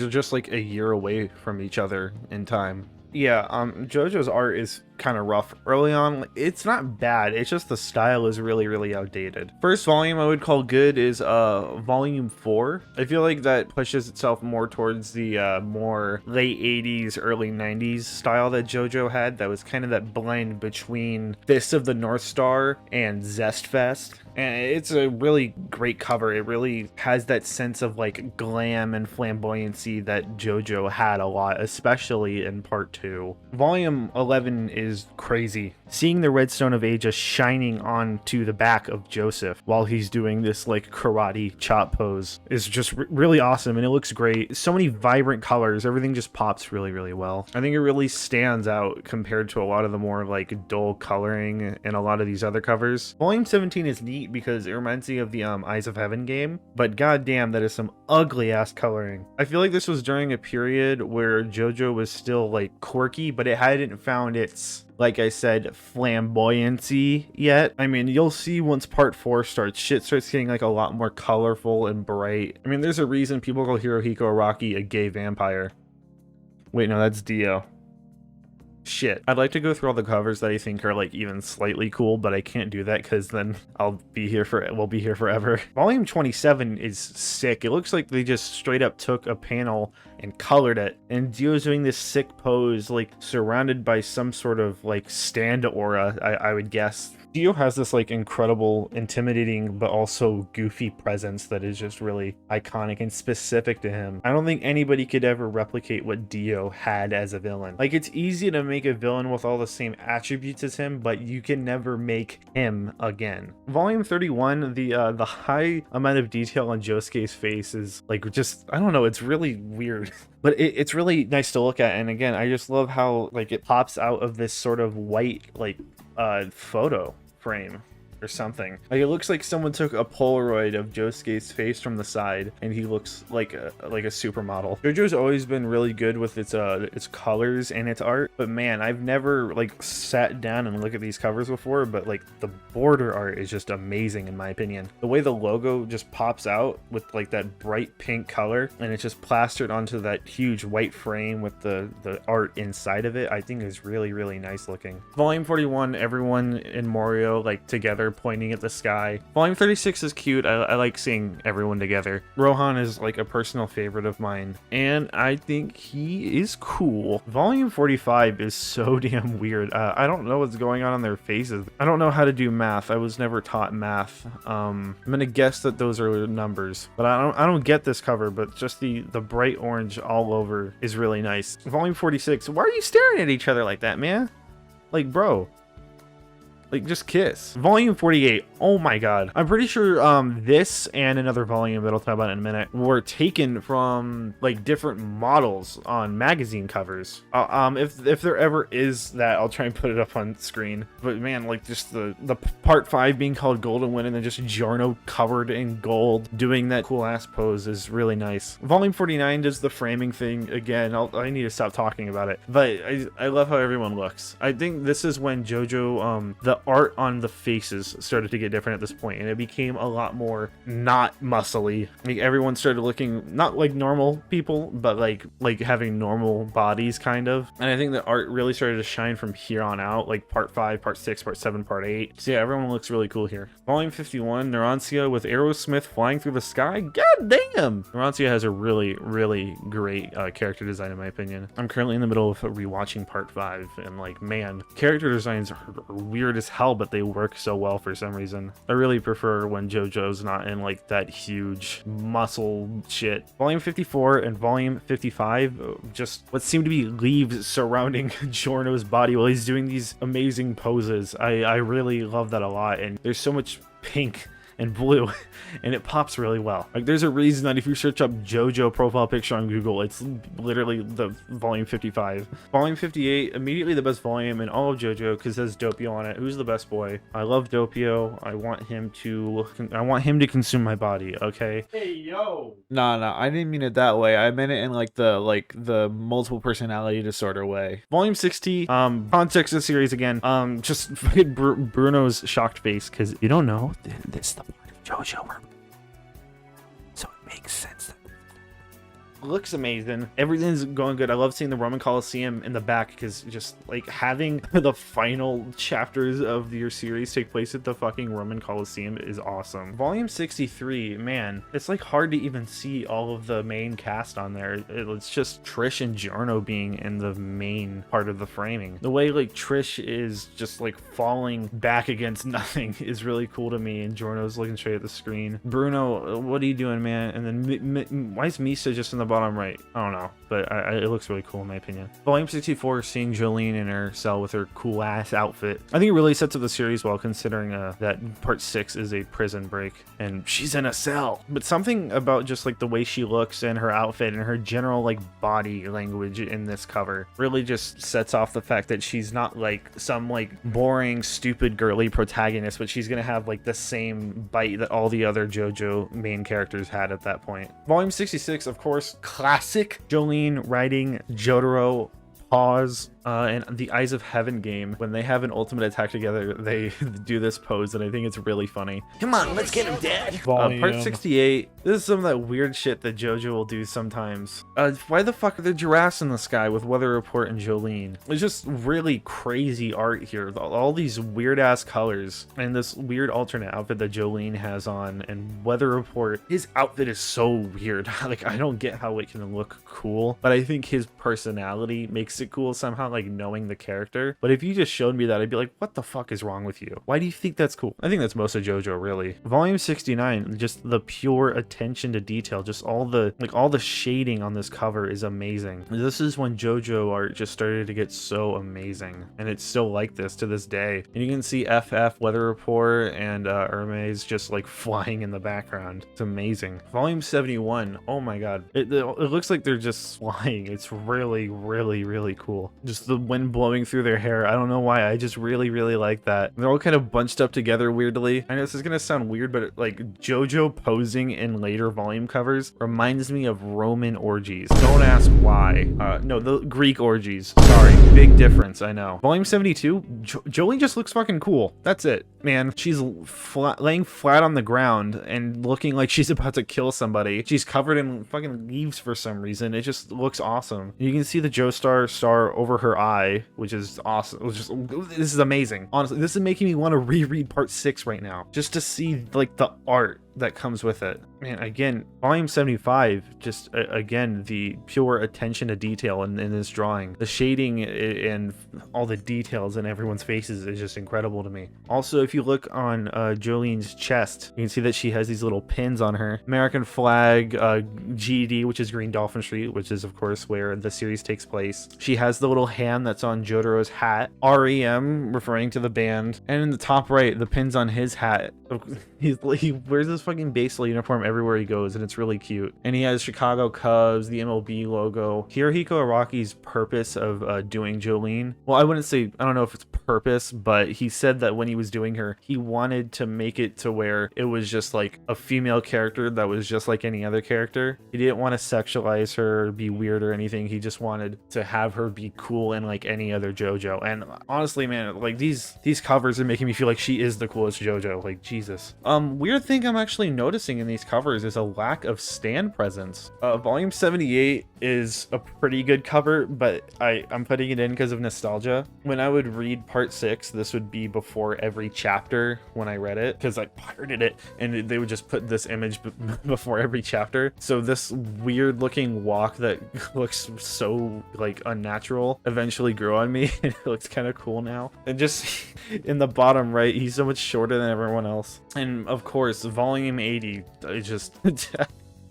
just like a year away from each other in time. Yeah, JoJo's art is kind of rough early on. It's not bad, it's just the style is really outdated. First volume I would call good is volume 4. I feel like that pushes itself more towards the more late 80s early 90s style that JoJo had, that was kind of that blend between Fist of the North Star and Zest Fest. And it's a really great cover. It really has that sense of like glam and flamboyancy that JoJo had a lot, especially in part 2. Volume 11 is crazy. Seeing the Redstone of Asia shining onto the back of Joseph while he's doing this like karate chop pose is just really awesome, and it looks great. So many vibrant colors, everything just pops really well. I think it really stands out compared to a lot of the more like dull coloring in a lot of these other covers. Volume 17 is neat because it reminds me of the Eyes of Heaven game, but goddamn, that is some ugly ass coloring. I feel like this was during a period where JoJo was still like quirky, but it hadn't found its, like I said, flamboyancy yet. I mean, you'll see once part 4 starts, shit starts getting like a lot more colorful and bright. I mean, there's a reason people call Hirohiko Araki a gay vampire. Wait, no, that's Dio. Shit. I'd like to go through all the covers that I think are like even slightly cool, but I can't do that because then we'll be here forever. Volume 27 is sick. It looks like they just straight up took a panel and colored it, and Dio's doing this sick pose, like surrounded by some sort of like stand aura, I would guess. Dio has this like incredible, intimidating, but also goofy presence that is just really iconic and specific to him. I don't think anybody could ever replicate what Dio had as a villain. Like, it's easy to make a villain with all the same attributes as him, but you can never make him again. Volume 31, the high amount of detail on Josuke's face is like just, I don't know, it's really weird. But it's really nice to look at, and again, I just love how like it pops out of this sort of white like photo frame or something. Like, it looks like someone took a Polaroid of Josuke's face from the side, and he looks like a supermodel. JoJo's always been really good with its colors and its art, but man, I've never like sat down and looked at these covers before, but like the border art is just amazing in my opinion. The way the logo just pops out with like that bright pink color, and it's just plastered onto that huge white frame with the art inside of it, I think is really nice looking. Volume 41, everyone in Morio like together pointing at the sky. Volume 36 is cute. I like seeing everyone together. Rohan is like a personal favorite of mine, and I think he is cool. Volume 45 is so damn weird. I don't know what's going on their faces. I don't know how to do math. I was never taught math. I'm gonna guess that those are numbers, but I don't get this cover, but just the bright orange all over is really nice. Volume 46. Why are you staring at each other like that, man? Like, bro. Like, just kiss. Volume 48. Oh my god. I'm pretty sure this and another volume that I'll talk about in a minute were taken from like different models on magazine covers. If there ever is that, I'll try and put it up on screen. But man, like just the part 5 being called Golden Wind and then just Giorno covered in gold doing that cool ass pose is really nice. Volume 49 does the framing thing again. I need to stop talking about it, but I love how everyone looks. I think this is when JoJo the art on the faces started to get different at this point, and it became a lot more not muscly. Like everyone started looking not like normal people, but like having normal bodies kind of. And I think the art really started to shine from here on out, like part 5, part 6, part 7, part 8. So yeah, everyone looks really cool here. Volume 51, Naruto with Aerosmith flying through the sky. God damn! Naruto has a really great character design in my opinion. I'm currently in the middle of rewatching part 5, and like, man, character designs are weird as hell, but they work so well for some reason. I really prefer when JoJo's not in like that huge muscle shit. Volume 54 and volume 55, just what seem to be leaves surrounding Giorno's body while he's doing these amazing poses. I really love that a lot, and there's so much pink and blue and it pops really well. Like there's a reason that if you search up JoJo profile picture on Google, it's literally the volume 55. Volume 58, immediately the best volume in all of JoJo because it says Doppio on it. Who's the best boy? I love Doppio. I want him to consume my body, okay? Hey yo. No, I didn't mean it that way. I meant it in like the multiple personality disorder way. Volume 60, context of the series again. Just fucking Bruno's shocked face because you don't know this the JoJo, so it makes sense that looks amazing. Everything's going good. I love seeing the Roman Coliseum in the back because just like having the final chapters of your series take place at the fucking Roman Coliseum is awesome. Volume 63, man, it's like hard to even see all of the main cast on there. It's just Trish and Giorno being in the main part of the framing. The way like Trish is just like falling back against nothing is really cool to me, and Giorno's looking straight at the screen. Bruno, what are you doing, man? And then why is Misa just in the bottom right? I don't know, but it looks really cool in my opinion. Volume 64, seeing Jolene in her cell with her cool ass outfit. I think it really sets up the series well, considering that part 6 is a prison break and she's in a cell. But something about just like the way she looks and her outfit and her general like body language in this cover really just sets off the fact that she's not like some like boring, stupid, girly protagonist, but she's gonna have like the same bite that all the other JoJo main characters had at that point. Volume 66, of course, classic Jolene riding Jotaro pause in the Eyes of Heaven game. When they have an ultimate attack together, they do this pose, and I think it's really funny. Come on, let's get him, Dad. Part 68. This is some of that weird shit that JoJo will do sometimes. Why the fuck are there giraffes in the sky with Weather Report and Jolene? It's just really crazy art here. All these weird ass colors and this weird alternate outfit that Jolene has on, and Weather Report. His outfit is so weird. Like I don't get how it can look cool, but I think his personality makes it cool somehow. Like knowing the character, but if you just showed me that, I'd be like, what the fuck is wrong with you? Why do you think that's cool? I think that's most of JoJo, really. Volume 69, just the pure attention to detail, just all the shading on this cover is amazing. This is when JoJo art just started to get so amazing, and it's still like this to this day. And you can see FF, Weather Report, and Hermes just like flying in the background. It's amazing. Volume 71, oh my god, it looks like they're just flying. It's really cool. Just the wind blowing through their hair. I don't know why. I just really like that. They're all kind of bunched up together weirdly. I know this is gonna sound weird, but like JoJo posing in later volume covers reminds me of Roman orgies. Don't ask why. No, the Greek orgies. Sorry, big difference. I know. Volume 72. Jolene just looks fucking cool. That's it, man. She's laying flat on the ground and looking like she's about to kill somebody. She's covered in fucking leaves for some reason. It just looks awesome. You can see the Joestar star over her eye, which is awesome. This is amazing. Honestly, this is making me want to reread part 6 right now, just to see like the art that comes with it. Man, again, volume 75, just again, the pure attention to detail in this drawing. The shading and all the details in everyone's faces is just incredible to me. Also, if you look on Jolene's chest, you can see that she has these little pins on her. American flag, GD, which is Green Dolphin Street, which is of course where the series takes place. She has the little hand that's on Jotaro's hat. REM, referring to the band. And in the top right, the pins on his hat. He wears this fucking baseball uniform everywhere he goes, and it's really cute. And he has Chicago Cubs, the MLB logo. Hirohiko Araki's purpose of doing Jolene, well, I wouldn't say, I don't know if it's purpose, but he said that when he was doing her, he wanted to make it to where it was just like a female character that was just like any other character. He didn't want to sexualize her, be weird or anything. He just wanted to have her be cool and like any other JoJo. And honestly, man, like these covers are making me feel like she is the coolest JoJo. Like, Jesus. Weird thing I'm actually noticing in these covers is a lack of stand presence. Volume 78 is a pretty good cover, but I'm putting it in because of nostalgia. When I would read part 6, this would be before every chapter when I read it, because I pirated it, and they would just put this image before every chapter. So this weird looking walk that looks so like unnatural eventually grew on me, and it looks kind of cool now. And just in the bottom right, he's so much shorter than everyone else. And of course, volume 80, I just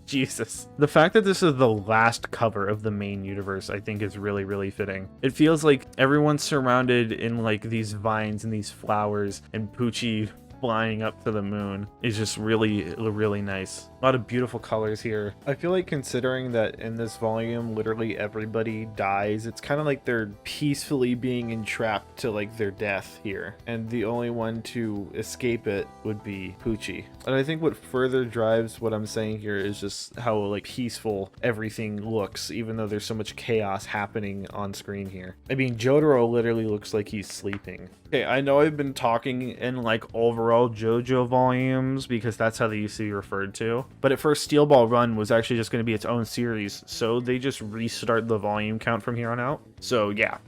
Jesus. The fact that this is the last cover of the main universe, I think is really, really fitting. It feels like everyone's surrounded in like these vines and these flowers, and Poochie flying up to the moon is just really, really nice. A lot of beautiful colors here. I feel like, considering that in this volume literally everybody dies, it's kind of like they're peacefully being entrapped to like their death here, and the only one to escape it would be Poochie. And I think what further drives what I'm saying here is just how like peaceful everything looks, even though there's so much chaos happening on screen here. I mean, Jotaro literally looks like he's sleeping. Okay, I know I've been talking in like overall JoJo volumes because that's how they used to be referred to. But at first, Steel Ball Run was actually just going to be its own series, so they just restart the volume count from here on out. So yeah,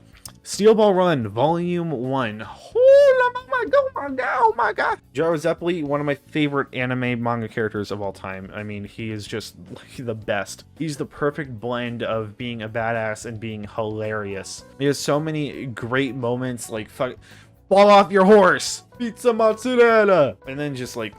Steel Ball Run Volume 1. Oh my god. Jaro Zeppeli, one of my favorite anime manga characters of all time. I mean, he is just like the best. He's the perfect blend of being a badass and being hilarious. He has so many great moments, like fall off your horse, pizza mozzarella, and then just like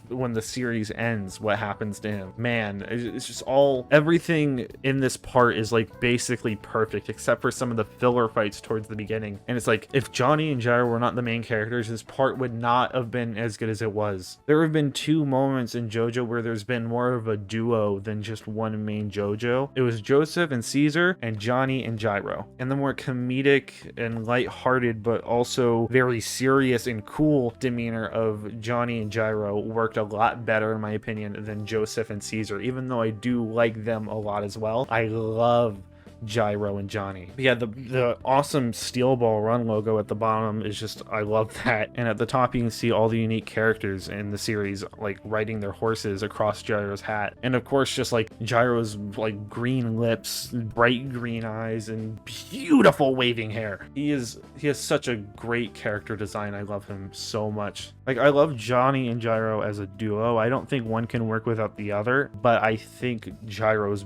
when the series ends, what happens to him. Man, it's just everything in this part is like basically perfect, except for some of the filler fights towards the beginning. And it's like, if Johnny and Gyro were not the main characters, this part would not have been as good as it was. There have been 2 moments in JoJo where there's been more of a duo than just one main JoJo. It was Joseph and Caesar, and Johnny and Gyro. And the more comedic and lighthearted but also very serious and cool demeanor of Johnny and Gyro worked a lot better, in my opinion, than Joseph and Caesar, even though I do like them a lot as well. I love Gyro and Johnny. But yeah, the awesome Steel Ball Run logo at the bottom is just, I love that. And at the top you can see all the unique characters in the series like riding their horses across Gyro's hat, and of course just like Gyro's like green lips, bright green eyes, and beautiful waving hair. He has such a great character design. I love him so much. Like, I love Johnny and Gyro as a duo. I don't think one can work without the other, but I think Gyro's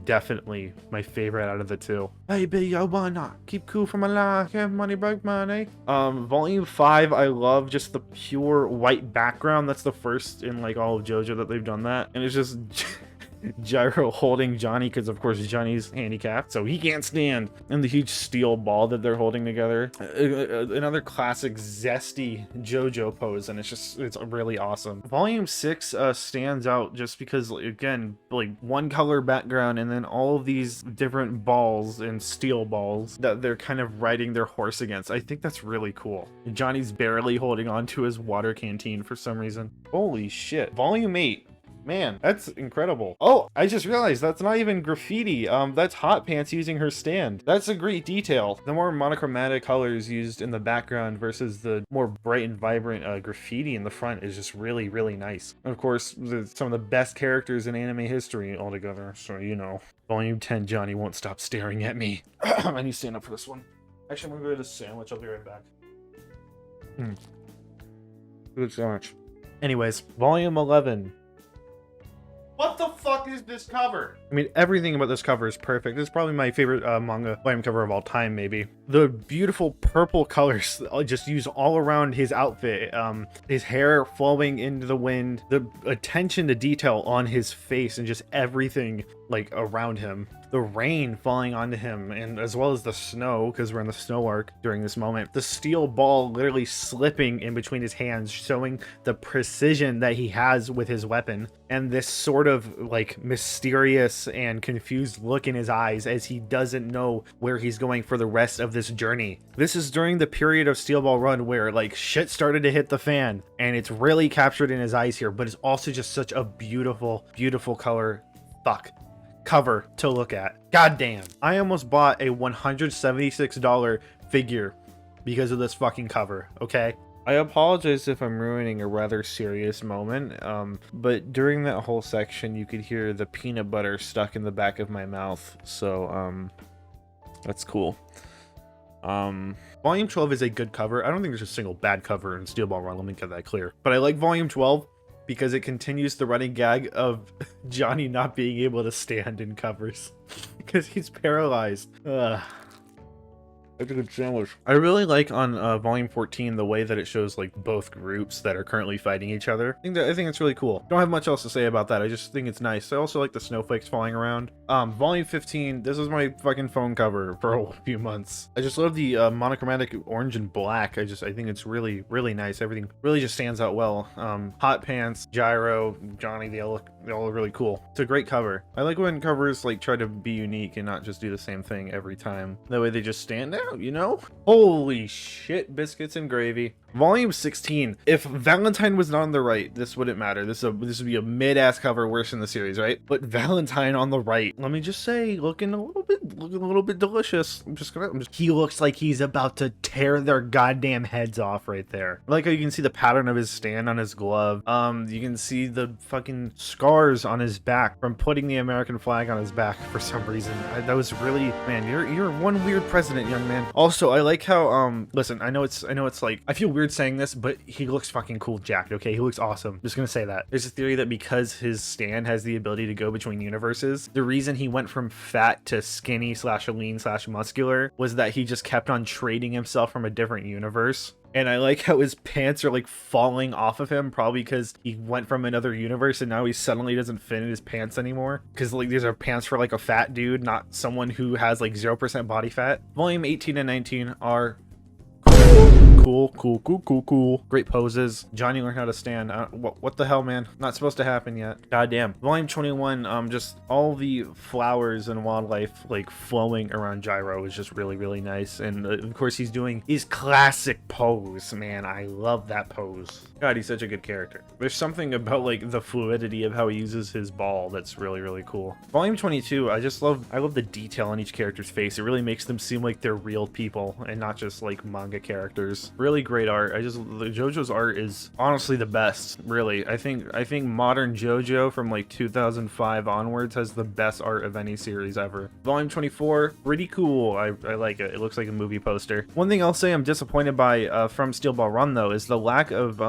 definitely my favorite out of the 2. Baby, I wanna keep cool for my life, have money, break money. Volume 5, I love just the pure white background. That's the first in like all of JoJo that they've done that, and it's just Gyro holding Johnny, because of course Johnny's handicapped, so he can't stand, and the huge steel ball that they're holding together. Another classic zesty JoJo pose, and it's really awesome. Volume 6 stands out just because, again, like one color background, and then all of these different balls and steel balls that they're kind of riding their horse against. I think that's really cool. Johnny's barely holding on to his water canteen for some reason. Holy shit. Volume 8. Man, that's incredible. Oh, I just realized that's not even graffiti. That's Hot Pants using her stand. That's a great detail. The more monochromatic colors used in the background versus the more bright and vibrant graffiti in the front is just really, really nice. And of course, some of the best characters in anime history altogether. So, you know, Volume 10, Johnny won't stop staring at me. I need to stand up for this one. Actually, I'm gonna go get a sandwich. I'll be right back. Good sandwich. Anyways, volume 11. What the fuck is this cover? I mean, everything about this cover is perfect. It's probably my favorite manga volume cover of all time, maybe. The beautiful purple colors just used all around his outfit. His hair flowing into the wind, the attention to detail on his face, and just everything like around him. The rain falling onto him, and as well as the snow, because we're in the snow arc during this moment. The steel ball literally slipping in between his hands, showing the precision that he has with his weapon, and this sort of like mysterious and confused look in his eyes as he doesn't know where he's going for the rest of this journey. This is during the period of Steel Ball Run where like shit started to hit the fan, and it's really captured in his eyes here, but it's also just such a beautiful, beautiful color. Cover to look at. God damn. I almost bought a $176 figure because of this fucking cover, okay? I apologize if I'm ruining a rather serious moment, but during that whole section you could hear the peanut butter stuck in the back of my mouth, so that's cool. Volume 12 is a good cover. I don't think there's a single bad cover in Steel Ball Run, let me get that clear. But I like Volume 12 because it continues the running gag of Johnny not being able to stand in covers because he's paralyzed. That's a good sandwich. I really like on volume 14 the way that it shows like both groups that are currently fighting each other. I think it's really cool. Don't have much else to say about that. I just think it's nice. I also like the snowflakes falling around. Volume 15, this was my fucking phone cover for a few months. I just love the monochromatic orange and black. I think it's really, really nice. Everything really just stands out well. Hot Pants, Gyro, Johnny, they all look really cool. It's a great cover. I like when covers like try to be unique and not just do the same thing every time. That way they just stand out, you know? Holy shit, biscuits and gravy. Volume 16. If Valentine was not on the right, this wouldn't matter. This would be a mid-ass cover worse in the series, right? But Valentine on the right, let me just say, looking a little bit delicious. He looks like he's about to tear their goddamn heads off right there. I like how you can see the pattern of his stand on his glove. You can see the fucking scars on his back from putting the American flag on his back for some reason. That was really, man, you're one weird president, young man. Also, I like how listen, I know it's like, I feel weird saying this, but he looks fucking cool jacked, okay? He looks awesome. I'm just gonna say that. There's a theory that because his stand has the ability to go between universes, the reason he went from fat to skinny / lean / muscular was that he just kept on trading himself from a different universe. And I like how his pants are like falling off of him, probably because he went from another universe and now he suddenly doesn't fit in his pants anymore. Because like these are pants for like a fat dude, not someone who has like 0% body fat. Volume 18 and 19 are cool. Great poses. Johnny learned how to stand. What the hell, man? Not supposed to happen yet. Goddamn. Volume 21, just all the flowers and wildlife like flowing around Gyro is just really, really nice. And of course he's doing his classic pose. Man, I love that pose. God, he's such a good character. There's something about like the fluidity of how he uses his ball that's really, really cool. Volume 22, I love the detail on each character's face. It really makes them seem like they're real people and not just like manga characters. Really great art. JoJo's art is honestly the best, really. I think modern JoJo from like 2005 onwards has the best art of any series ever. Volume 24, pretty cool. I like it. It looks like a movie poster. One thing I'll say I'm disappointed by from Steel Ball Run though is the lack of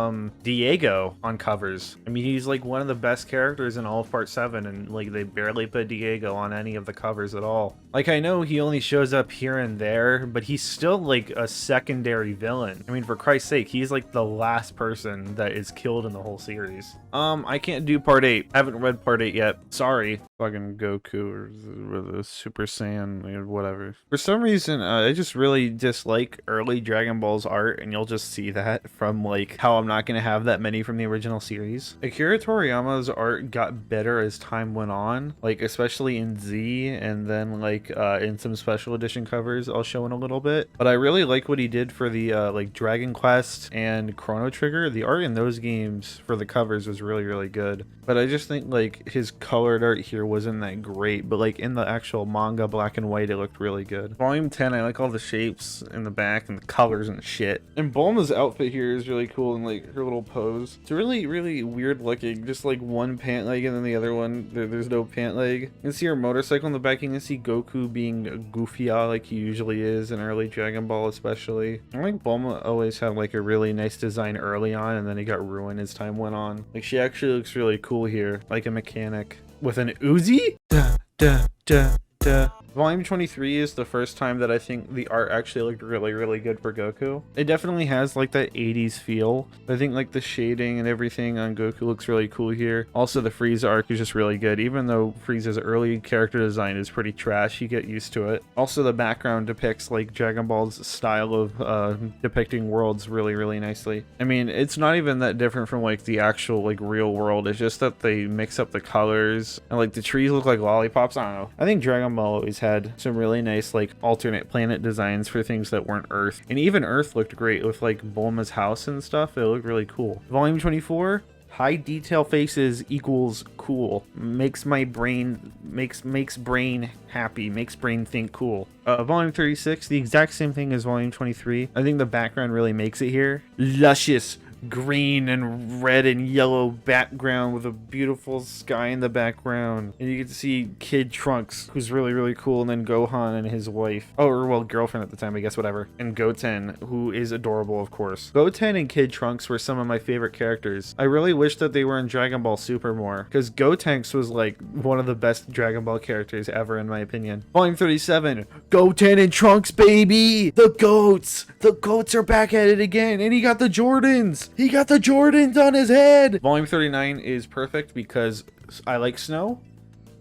Diego on covers. I mean, he's like one of the best characters in all of Part 7, and like they barely put Diego on any of the covers at all. Like, I know he only shows up here and there, but he's still like a secondary villain. I mean, for Christ's sake, he's like the last person that is killed in the whole series. I can't do Part 8. I haven't read Part 8 yet. Sorry. Fucking Goku or the Super Saiyan, whatever. For some reason, I just really dislike early Dragon Ball's art, and you'll just see that from like how I'm not gonna have that many from the original series. Akira Toriyama's art got better as time went on, like especially in Z, and then like in some special edition covers I'll show in a little bit. But I really like what he did for the like Dragon Quest and Chrono Trigger. The art in those games for the covers was really, really good. But I just think like his colored art here wasn't that great, but like in the actual manga black and white it looked really good. Volume 10, I like all the shapes in the back and the colors and shit. And Bulma's outfit here is really cool, and like her little pose. It's really, really weird looking. Just like one pant leg and then the other one there's no pant leg. You can see her motorcycle in the back. You can see Goku Goku being goofy like he usually is in early Dragon Ball especially. I think Bulma always had like a really nice design early on, and then he got ruined as time went on. Like she actually looks really cool here, like a mechanic with an Uzi. Duh, duh, duh, duh. Volume 23 is the first time that I think the art actually looked really good for Goku. It definitely has like that 80s feel. I think like the shading and everything on Goku looks really cool here. Also the Frieza arc is just really good. Even though Frieza's early character design is pretty trash, you get used to it. Also the background depicts like Dragon Ball's style of depicting worlds really nicely. I mean, it's not even that different from like the actual like real world. It's just that they mix up the colors and like the trees look like lollipops. I don't know. I think Dragon Ball always had some really nice like alternate planet designs for things that weren't Earth, and even Earth looked great with like Bulma's house and stuff. It looked really cool. Volume 24, high detail faces equals cool. Makes my brain makes brain happy, makes brain think cool. Volume 36, the exact same thing as volume 23. I think the background really makes it here. Luscious green and red and yellow background with a beautiful sky in the background, and you get to see Kid Trunks, who's really cool, and then Gohan and his wife, or well, girlfriend at the time, I guess, whatever, and Goten, who is adorable, of course. Goten and Kid Trunks were some of my favorite characters. I really wish that they were in Dragon Ball Super more, because Gotenks was like one of the best Dragon Ball characters ever, in my opinion. Volume 37, Goten and Trunks, baby! The goats are back at it again, and he got the Jordans! He got the Jordans on his head! Volume 39 is perfect because I like snow,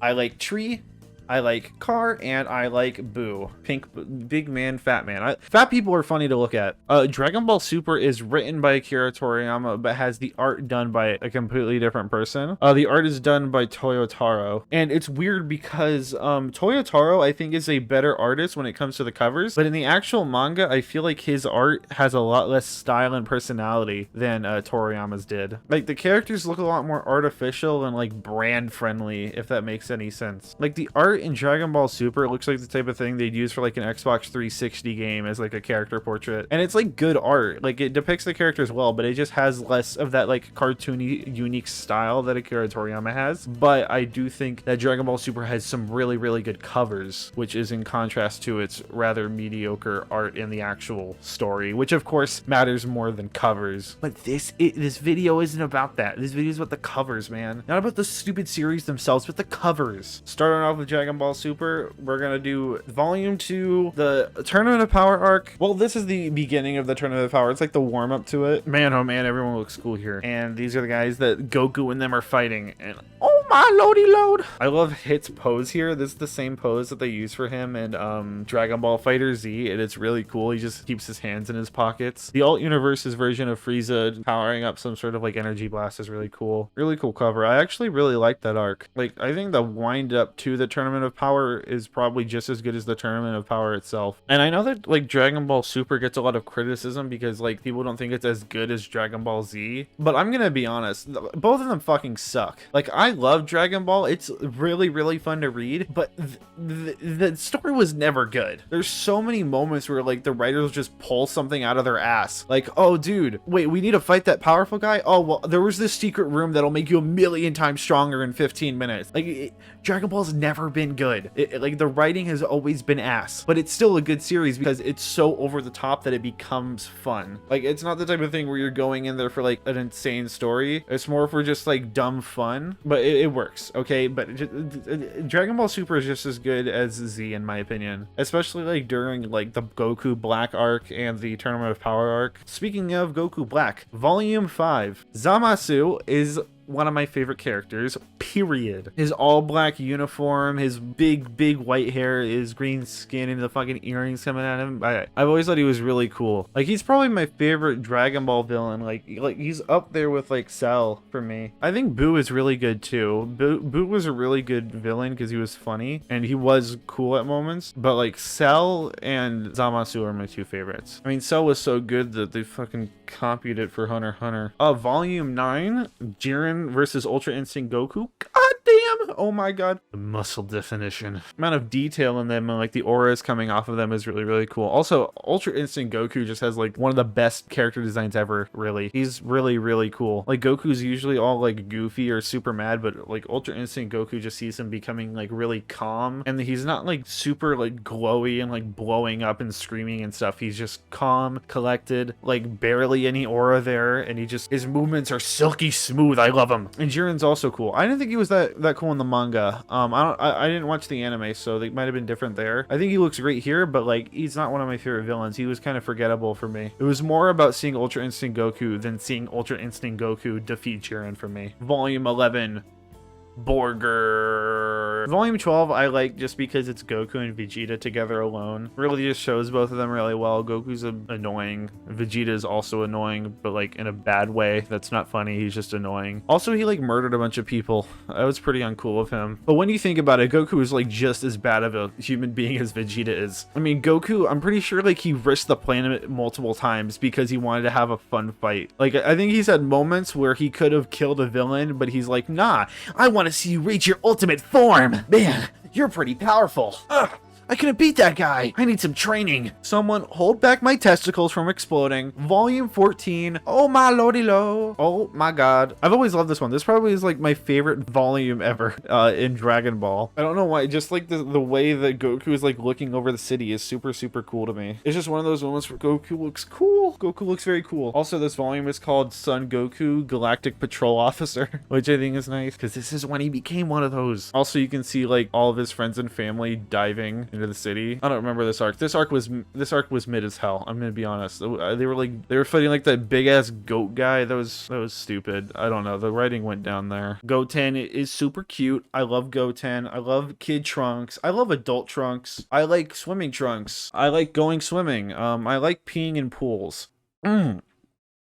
I like tree, I like car, and I like Boo. Pink, big man, fat man. Fat people are funny to look at. Dragon Ball Super is written by Akira Toriyama, but has the art done by a completely different person. The art is done by Toyotaro. And it's weird because Toyotaro, I think, is a better artist when it comes to the covers. But in the actual manga, I feel like his art has a lot less style and personality than Toriyama's did. Like, the characters look a lot more artificial and, like, brand friendly, if that makes any sense. Like, the art in Dragon Ball Super, it looks like the type of thing they'd use for like an Xbox 360 game as like a character portrait, and it's like good art. Like it depicts the characters well, but it just has less of that like cartoony unique style that Akira Toriyama has. But I do think that Dragon Ball Super has some really good covers, which is in contrast to its rather mediocre art in the actual story, which of course matters more than covers. But this video isn't about that. This video is about the covers, man, not about the stupid series themselves, but the covers. Starting off with Dragon Ball Super, we're gonna do volume 2, the Tournament of Power arc. Well, this is the beginning of the Tournament of Power. It's like the warm-up to it. Man, oh man, everyone looks cool here. And these are the guys that Goku and them are fighting, and oh my lordy load. I love Hit's pose here. This is the same pose that they use for him in Dragon Ball Fighter Z, and it's really cool. He just keeps his hands in his pockets. The Alt Universe's version of Frieza powering up some sort of like energy blast is really cool. Really cool cover. I actually really like that arc. Like, I think the wind up to the Tournament of Power is probably just as good as the Tournament of Power itself. And I know that like Dragon Ball Super gets a lot of criticism because like people don't think it's as good as Dragon Ball Z, but I'm gonna be honest, both of them fucking suck. Like, I love Dragon Ball. It's really fun to read, but the story was never good. There's so many moments where like the writers just pull something out of their ass. Like, oh dude, wait, we need to fight that powerful guy? Oh, well, there was this secret room that'll make you a million times stronger in 15 minutes. Like, Dragon Ball's never been good. Like, the writing has always been ass, but it's still a good series because it's so over the top that it becomes fun. Like, it's not the type of thing where you're going in there for like an insane story. It's more for just like dumb fun, but it works, okay? But Dragon Ball Super is just as good as Z in my opinion, especially like during like the Goku Black arc and the Tournament of Power arc. Speaking of Goku Black, volume 5, Zamasu is one of my favorite characters, period. His all black uniform, his big white hair, his green skin, and the fucking earrings coming at him. I've always thought he was really cool. Like, he's probably my favorite Dragon Ball villain. Like he's up there with like Cell for me. I think Boo is really good too. Boo was a really good villain because he was funny and he was cool at moments. But like Cell and Zamasu are my two favorites. I mean, Cell was so good that they fucking copied it for Hunter x Hunter. Volume 9, Jiren versus Ultra Instinct Goku. God damn! Oh my god. The muscle definition. Amount of detail in them and like the auras coming off of them is really, really cool. Also, Ultra Instinct Goku just has like one of the best character designs ever, really. He's really, really cool. Like Goku's usually all like goofy or super mad, but like Ultra Instinct Goku just sees him becoming like really calm, and he's not like super like glowy and like blowing up and screaming and stuff. He's just calm, collected, like barely any aura there, and his movements are silky smooth. I love him. And Jiren's also cool. I didn't think he was that cool in the manga. I didn't watch the anime, so they might have been different there. I think he looks great here, but like he's not one of my favorite villains. He was kind of forgettable for me. It was more about seeing Ultra Instinct Goku than seeing Ultra Instinct Goku defeat Jiren for me. Volume 11. Borger. Volume 12 I like just because it's Goku and Vegeta together alone. Really just shows both of them really well. Goku's annoying. Vegeta is also annoying, but like in a bad way. That's not funny. He's just annoying. Also, he like murdered a bunch of people. That was pretty uncool of him. But when you think about it, Goku is like just as bad of a human being as Vegeta is. I mean, Goku, I'm pretty sure like he risked the planet multiple times because he wanted to have a fun fight. Like I think he's had moments where he could have killed a villain, but he's like, nah, I want to see you reach your ultimate form. Man, you're pretty powerful. Ugh. I couldn't beat that guy. I need some training. Someone hold back my testicles from exploding. Volume 14. Oh my lordy lo. Oh my god. I've always loved this one. This probably is like my favorite volume ever in Dragon Ball. I don't know why. Just like the way that Goku is like looking over the city is super, super cool to me. It's just one of those moments where Goku looks cool. Goku looks very cool. Also, this volume is called Son Goku Galactic Patrol Officer, which I think is nice because this is when he became one of those. Also, you can see like all of his friends and family diving into the city. I don't remember this arc. This arc was mid as hell. I'm gonna be honest. They were fighting like that big ass goat guy. That was stupid. I don't know. The writing went down there. Goten is super cute. I love Goten. I love kid Trunks. I love adult Trunks. I like swimming Trunks. I like going swimming. I like peeing in pools.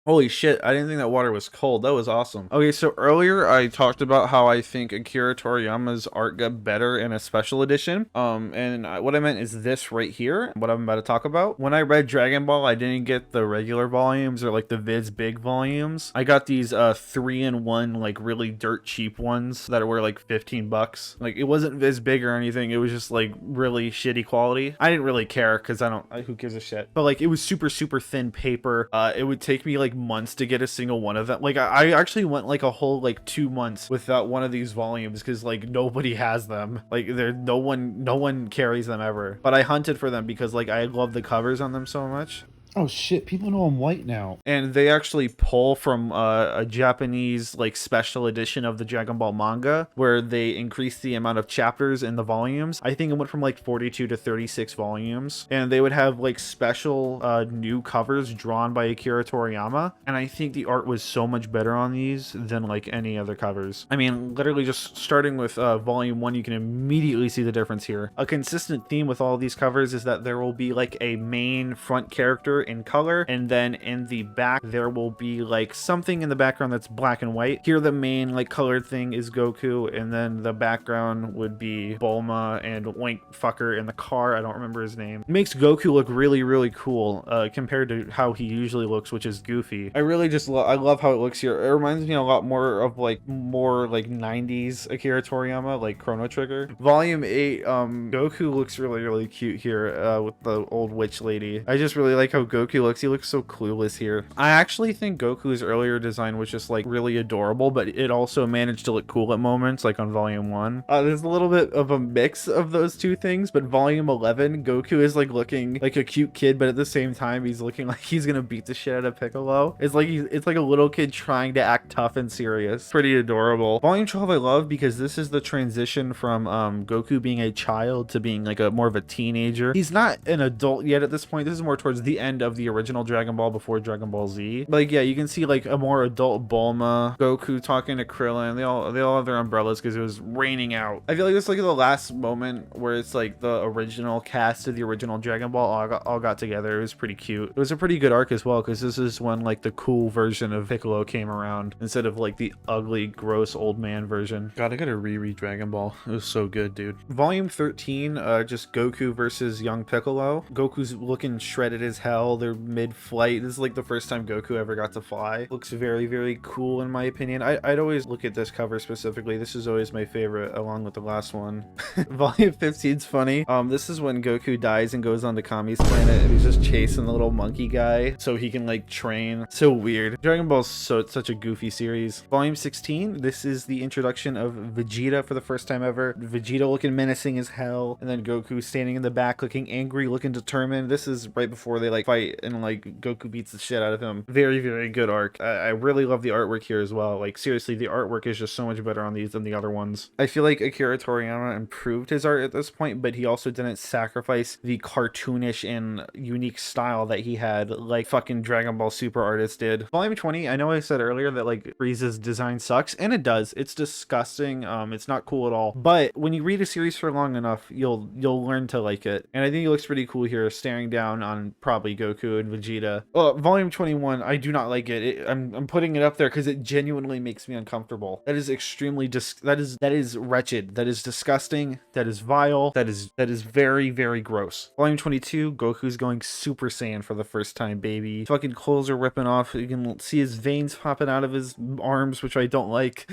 Holy shit, I didn't think that water was cold. That was awesome. Okay, so earlier I talked about how I think Akira Toriyama's art got better in a special edition. What I meant is this right here, what I'm about to talk about. When I read Dragon Ball, I didn't get the regular volumes or like the Viz Big volumes. I got these 3-in-1 like really dirt cheap ones that were like 15 bucks. Like it wasn't Viz Big or anything. It was just like really shitty quality. I didn't really care because who gives a shit? But like it was super, super thin paper. It would take me like months to get a single one of them. Like I actually went like a whole like 2 months without one of these volumes because like nobody has them. Like no one carries them ever. But I hunted for them because like I love the covers on them so much. Oh shit, people know I'm white now. And they actually pull from a Japanese like special edition of the Dragon Ball manga where they increased the amount of chapters in the volumes. I think it went from like 42 to 36 volumes, and they would have like special new covers drawn by Akira Toriyama, and I think the art was so much better on these than like any other covers. I mean, literally just starting with volume 1, you can immediately see the difference here. A consistent theme with all these covers is that there will be like a main front character in color, and then in the back there will be like something in the background that's black and white. Here the main like colored thing is Goku, and then the background would be Bulma and Wink Fucker in the car. I don't remember his name. It makes Goku look really, really cool compared to how he usually looks, which is goofy. I really just I love how it looks here. It reminds me a lot more of like 90s Akira Toriyama, like Chrono Trigger. Volume 8, Goku looks really, really cute here with the old witch lady. I just really like how Goku looks. He looks so clueless here. I actually think Goku's earlier design was just like really adorable, but it also managed to look cool at moments, like on volume 1. There's a little bit of a mix of those two things, but volume 11, Goku is like looking like a cute kid, but at the same time he's looking like he's gonna beat the shit out of Piccolo. It's like a little kid trying to act tough and serious. Pretty adorable. Volume 12 I love because this is the transition from Goku being a child to being like more of a teenager. He's not an adult yet at this point. This is more towards the end of the original Dragon Ball before Dragon Ball Z. But like, yeah, you can see like a more adult Bulma, Goku talking to Krillin. They all have their umbrellas because it was raining out. I feel like this is like the last moment where it's like the original cast of the original Dragon Ball all got together. It was pretty cute. It was a pretty good arc as well because this is when like the cool version of Piccolo came around instead of like the ugly, gross old man version. God, I gotta reread Dragon Ball. It was so good, dude. Volume 13, just Goku versus young Piccolo. Goku's looking shredded as hell. hell. They're mid-flight. This is like the first time Goku ever got to fly. Looks very, very cool in my opinion. I'd always look at this cover specifically. This is always my favorite, along with the last one. Volume 15's funny. This is when Goku dies and goes on to Kami's planet, and he's just chasing the little monkey guy so he can like train. So weird. Dragon Ball's such a goofy series. Volume 16. This is the introduction of Vegeta for the first time ever. Vegeta looking menacing as hell, and then Goku standing in the back looking angry, looking determined. This is right before they like fight and like Goku beats the shit out of him. Very, very good arc. I really love the artwork here as well. Like seriously, the artwork is just so much better on these than the other ones. I feel like Akira Toriyama improved his art at this point, but he also didn't sacrifice the cartoonish and unique style that he had like fucking Dragon Ball Super artists did. Volume 20, I know I said earlier that like Frieza's design sucks, and it does. It's disgusting. It's not cool at all. But when you read a series for long enough, you'll learn to like it. And I think it looks pretty cool here, staring down on probably Goku and Vegeta. Volume 21, I do not like it. I'm putting it up there because it genuinely makes me uncomfortable. That is extremely that is wretched. That is disgusting. That is vile. That is very, very gross. Volume 22, Goku's going Super Saiyan for the first time, baby. Fucking clothes are ripping off. You can see his veins popping out of his arms, which I don't like.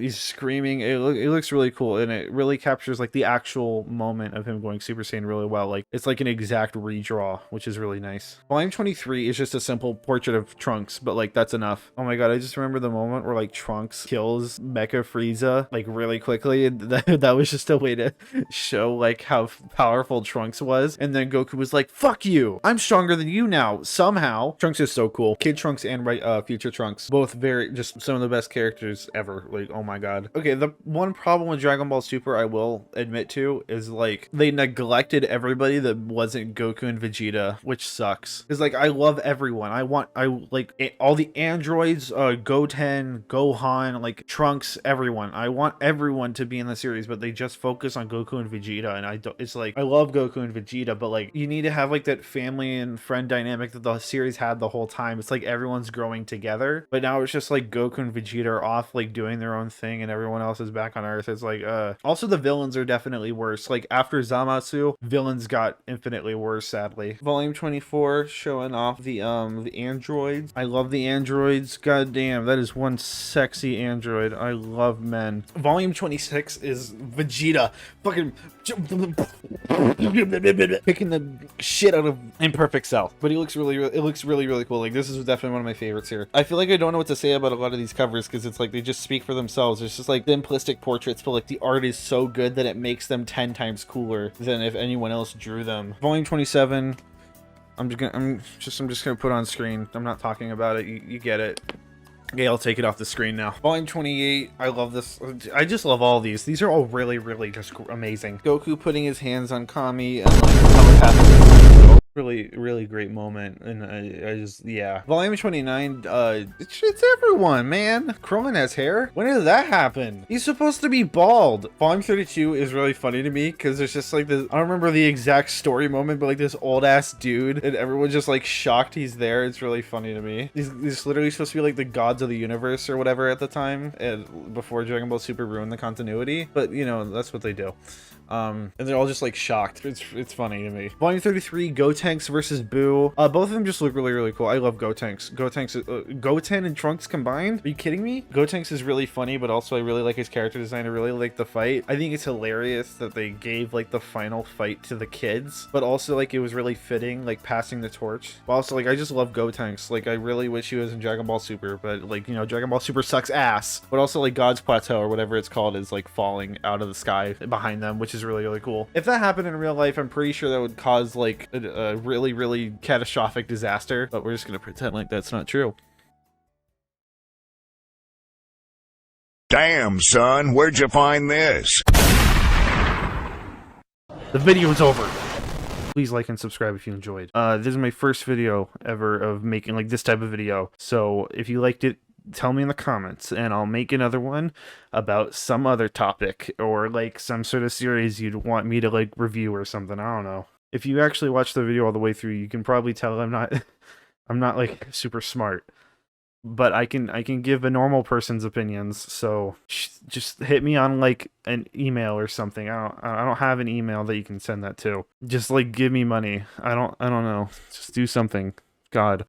He's screaming. It looks really cool, and it really captures like the actual moment of him going Super Saiyan really well. Like it's like an exact redraw, which is really nice. Volume 23 is just a simple portrait of Trunks, but like that's enough. Oh my god, I just remember the moment where like Trunks kills Mecha Frieza like really quickly, and that was just a way to show like how powerful Trunks was. And then Goku was like, fuck you, I'm stronger than you now somehow. Trunks is so cool. Kid Trunks and Future Trunks, both very just some of the best characters ever. Like oh my god. Okay, the one problem with Dragon Ball Super I will admit to is like they neglected everybody that wasn't Goku and Vegeta, which sucks. Because like I love everyone. I like all the androids, Goten, Gohan, like Trunks, everyone. I want everyone to be in the series, but they just focus on Goku and Vegeta, and I don't. It's like I love Goku and Vegeta, but like you need to have like that family and friend dynamic that the series had the whole time. It's like everyone's growing together, but now it's just like Goku and Vegeta are off like doing their own thing, and everyone else is back on Earth. It's like also the villains are definitely worse. Like after Zamasu, villains got infinitely worse, sadly. Volume 24 showing off the androids. I love the androids. God damn, that is one sexy android. I love men. Volume 26 is Vegeta fucking picking the shit out of Imperfect Cell, but he looks really cool. Like this is definitely one of my favorites here. I feel like I don't know what to say about a lot of these covers because it's like they just speak for themselves. It's just like simplistic portraits, but like the art is so good that it makes them 10 times cooler than if anyone else drew them. Volume 27, I'm just gonna put on screen. I'm not talking about it. You get it. Okay, I'll take it off the screen now. Volume 28, I love this. I just love all these. These are all really just amazing. Goku putting his hands on Kami and like telepathically. Really great moment, and I just yeah. Volume 29, it's everyone, man. Krillin has hair. When did that happen? He's supposed to be bald. Volume 32 is really funny to me because there's just like this. I don't remember the exact story moment, but like this old ass dude, and everyone's just like shocked he's there. It's really funny to me. These literally supposed to be like the gods of the universe or whatever at the time, and before Dragon Ball Super ruined the continuity. But you know that's what they do. And they're all just like shocked. It's funny to me. Volume 33, Gotenks versus Boo. Both of them just look really cool. I love Gotenks. Goten and Trunks combined? Are you kidding me? Gotenks is really funny, but also I really like his character design. I really like the fight. I think it's hilarious that they gave like the final fight to the kids, but also like it was really fitting, like passing the torch. But also like I just love Gotenks. Like I really wish he was in Dragon Ball Super, but like you know Dragon Ball Super sucks ass. But also like God's Plateau or whatever it's called is like falling out of the sky behind them, which is really cool. If that happened in real life, I'm pretty sure that would cause like a really catastrophic disaster, but we're just gonna pretend like that's not true. Damn, son, where'd you find this? The video is over. Please like and subscribe if you enjoyed. This is my first video ever of making like this type of video, so if you liked it, tell me in the comments and I'll make another one about some other topic or like some sort of series you'd want me to like review or something. I don't know. If you actually watch the video all the way through, you can probably tell I'm not like super smart. but I can give a normal person's opinions. So just hit me on like an email or something. I don't have an email that you can send that to. Just like give me money. I don't know. Just do something. God.